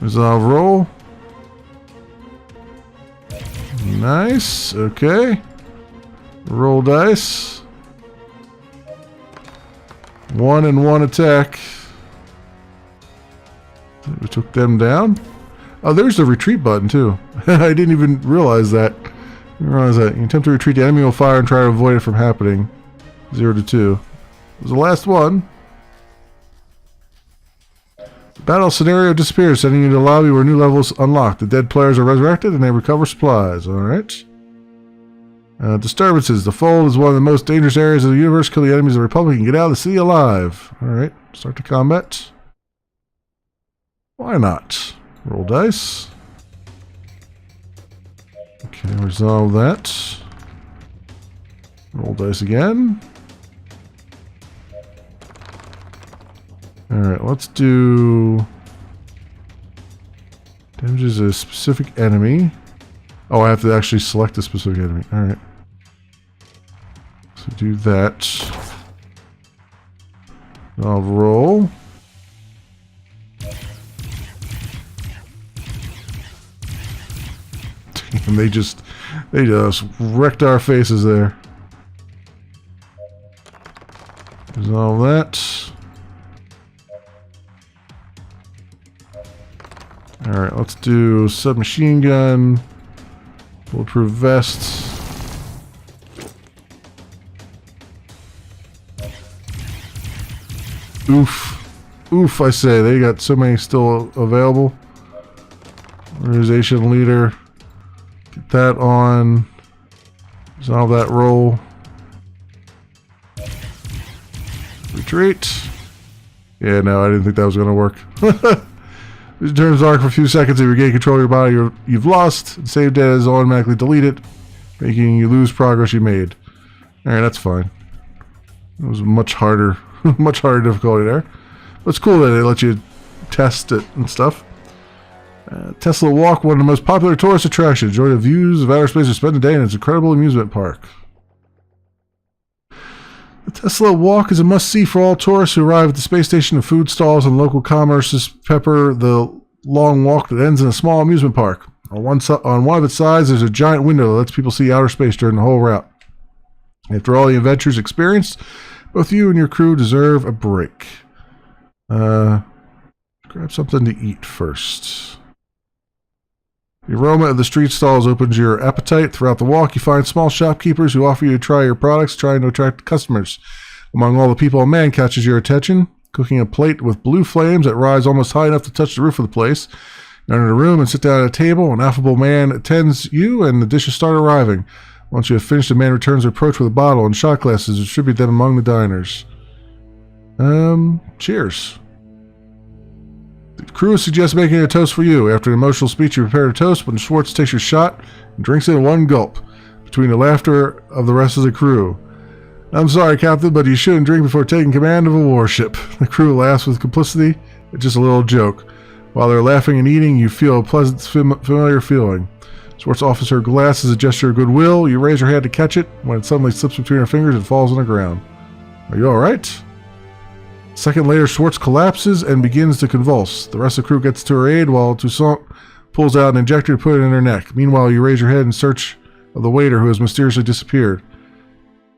Resolve roll. Nice. Okay. Roll dice. 1 and 1 attack. We took them down. Oh, there's the retreat button too. I didn't even realize that. You attempt to retreat, the enemy will fire and try to avoid it from happening. 0 to 2. It was the last one. Battle scenario disappears, sending you to the lobby where new levels unlock. The dead players are resurrected and they recover supplies. Alright. Disturbances. The Fold is one of the most dangerous areas of the universe. Kill the enemies of the Republic and get out of the city alive. Alright. Start the combat. Why not? Roll dice. Okay, resolve that. Roll dice again. Alright, let's do... Damages a specific enemy. Oh, I have to actually select a specific enemy. Alright. So do that. I'll roll. And they just wrecked our faces there. Resolve that. Alright, let's do submachine gun, bulletproof vest. Oof. Oof, I say. They got so many still available. Organization leader. Get that on. Resolve that roll. Retreat. Yeah, no, I didn't think that was going to work. These turns arc for a few seconds. If you regain control of your body you've lost, and save data is automatically deleted, making you lose progress you made. Alright, that's fine. It was much harder, much harder difficulty there. But it's cool that they let you test it and stuff. Tesla Walk, one of the most popular tourist attractions. Enjoy the views of outer space or spend the day in its incredible amusement park. The Tesla Walk is a must-see for all tourists who arrive at the space station. The food stalls and local commerces pepper the long walk that ends in a small amusement park. On one of its sides, there's a giant window that lets people see outer space during the whole route. After all the adventures experienced, both you and your crew deserve a break. Grab something to eat first. The aroma of the street stalls opens your appetite. Throughout the walk, you find small shopkeepers who offer you to try your products, trying to attract customers. Among all the people, a man catches your attention, cooking a plate with blue flames that rise almost high enough to touch the roof of the place. You enter the room and sit down at a table. An affable man attends you, and the dishes start arriving. Once you have finished, the man returns to approach with a bottle and shot glasses to distribute them among the diners. Cheers. The crew suggests making a toast for you. After an emotional speech, you prepare a toast, but Schwartz takes your shot and drinks it in one gulp, between the laughter of the rest of the crew. I'm sorry, Captain, but you shouldn't drink before taking command of a warship. The crew laughs with complicity. It's just a little joke. While they're laughing and eating, you feel a pleasant, familiar feeling. Schwartz offers her glass as a gesture of goodwill. You raise your hand to catch it, when it suddenly slips between her fingers and falls on the ground. Are you alright? A second later, Schwartz collapses and begins to convulse. The rest of the crew gets to her aid while Toussaint pulls out an injector to put it in her neck. Meanwhile, you raise your head in search of the waiter who has mysteriously disappeared.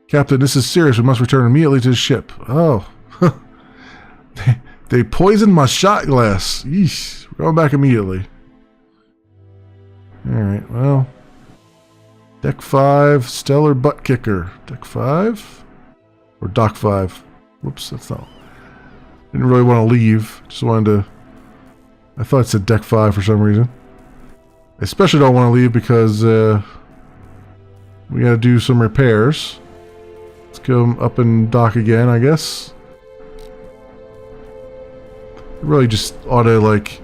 Captain, this is serious. We must return immediately to the ship. Oh. They poisoned my shot glass. Yeesh. We're going back immediately. Alright, well. Deck 5, Stellar Butt Kicker. Deck 5? Or Dock 5. Whoops, that's not... Didn't really want to leave. Just wanted to... I thought it said Deck 5 for some reason. I especially don't want to leave because we got to do some repairs. Let's go up and dock again, I guess. Really just ought to, like...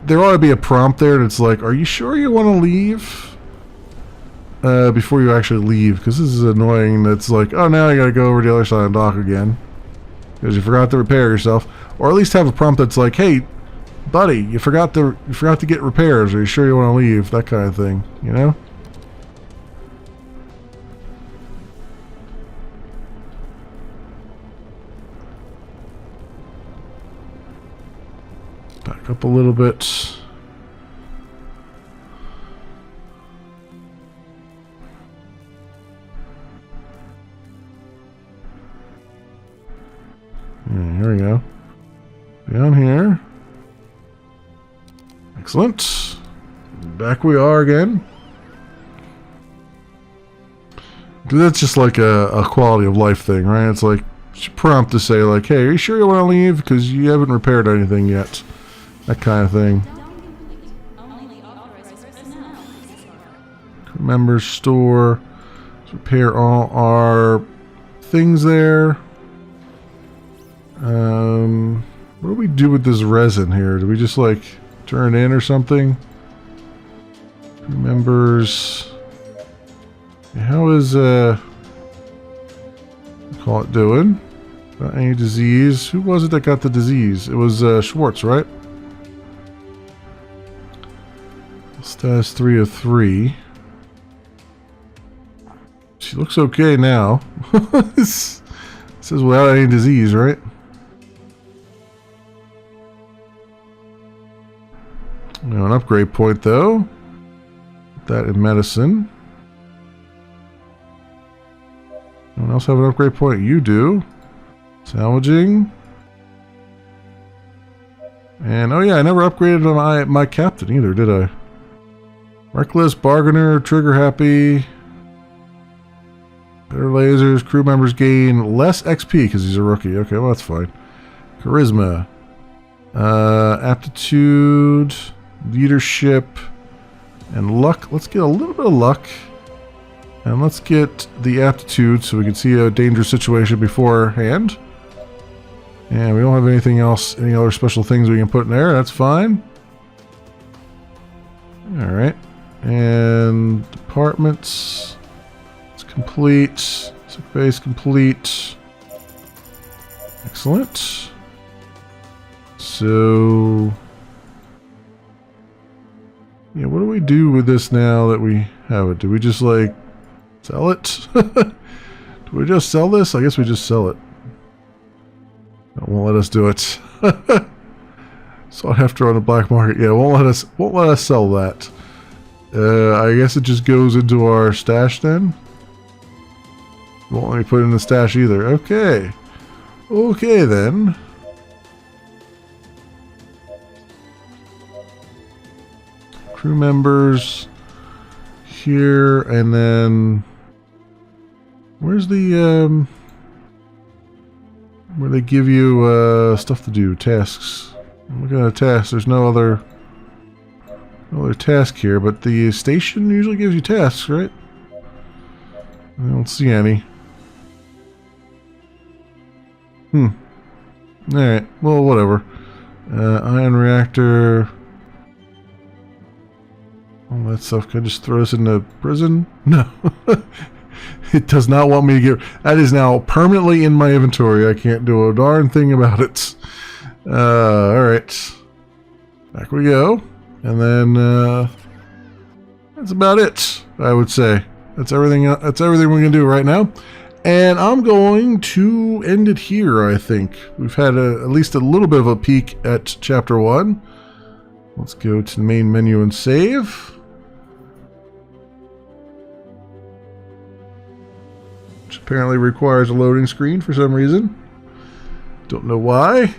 There ought to be a prompt there that's like, are you sure you want to leave? Before you actually leave, because this is annoying. That's like, oh, now you got to go over to the other side and dock again. Because you forgot to repair yourself. Or at least have a prompt that's like, hey, buddy, you forgot to get repairs. Are you sure you want to leave? That kind of thing, you know? Back up a little bit. Here we go. Down here. Excellent. Back we are again. That's just like a quality of life thing, right? It's like prompt to say like, hey, are you sure you want to leave? Because you haven't repaired anything yet. That kind of thing. Members store. Let's repair all our things there. What do we do with this resin here? Do we just like turn it in or something? Members. How is call it doing? Got any disease? Who was it that got the disease? It was Schweitzer, right? Status 3 of 3. She looks okay now. This says without any disease, right? An upgrade point though. Put that in medicine. Anyone else have an upgrade point? You do. Salvaging. And oh yeah, I never upgraded my captain either, did I? Reckless, bargainer, trigger happy. Better lasers, crew members gain less XP because he's a rookie. Okay, well that's fine. Charisma. Aptitude. Leadership. And luck. Let's get a little bit of luck. And let's get the aptitude so we can see a dangerous situation beforehand. And we don't have anything else, any other special things we can put in there. That's fine. Alright. And departments. It's complete. Sick base complete. Excellent. So... yeah, what do we do with this now that we have it? Do we just like... sell it? Do we just sell this? I guess we just sell it. It won't let us do it. So I have to run a black market. Yeah, won't let us sell that. I guess it just goes into our stash then. Won't let me put it in the stash either. Okay. Okay then. Crew members here, and then where's the where they give you stuff to do, tasks. I'm looking at a task. There's no other task here, but the station usually gives you tasks, right? I don't see any. Alright, well, whatever. Ion reactor. All that stuff. Can I just throw this into prison? No. It does not want me to get... that is now permanently in my inventory. I can't do a darn thing about it. Alright. Back we go. And then, that's about it, I would say. That's everything we're going to do right now. And I'm going to end it here, I think. We've had at least a little bit of a peek at Chapter 1. Let's go to the main menu and save. Which apparently requires a loading screen for some reason. Don't know why.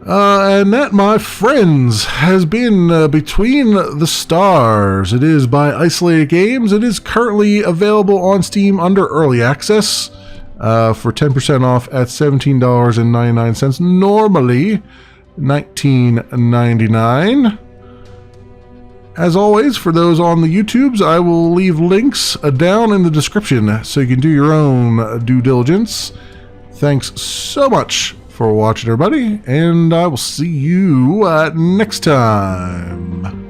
And that, my friends, has been Between the Stars. It is by Isolated Games. It is currently available on Steam under Early Access for 10% off at $17.99. Normally $19.99. As always, for those on the YouTubes, I will leave links down in the description so you can do your own due diligence. Thanks so much for watching, everybody, and I will see you next time.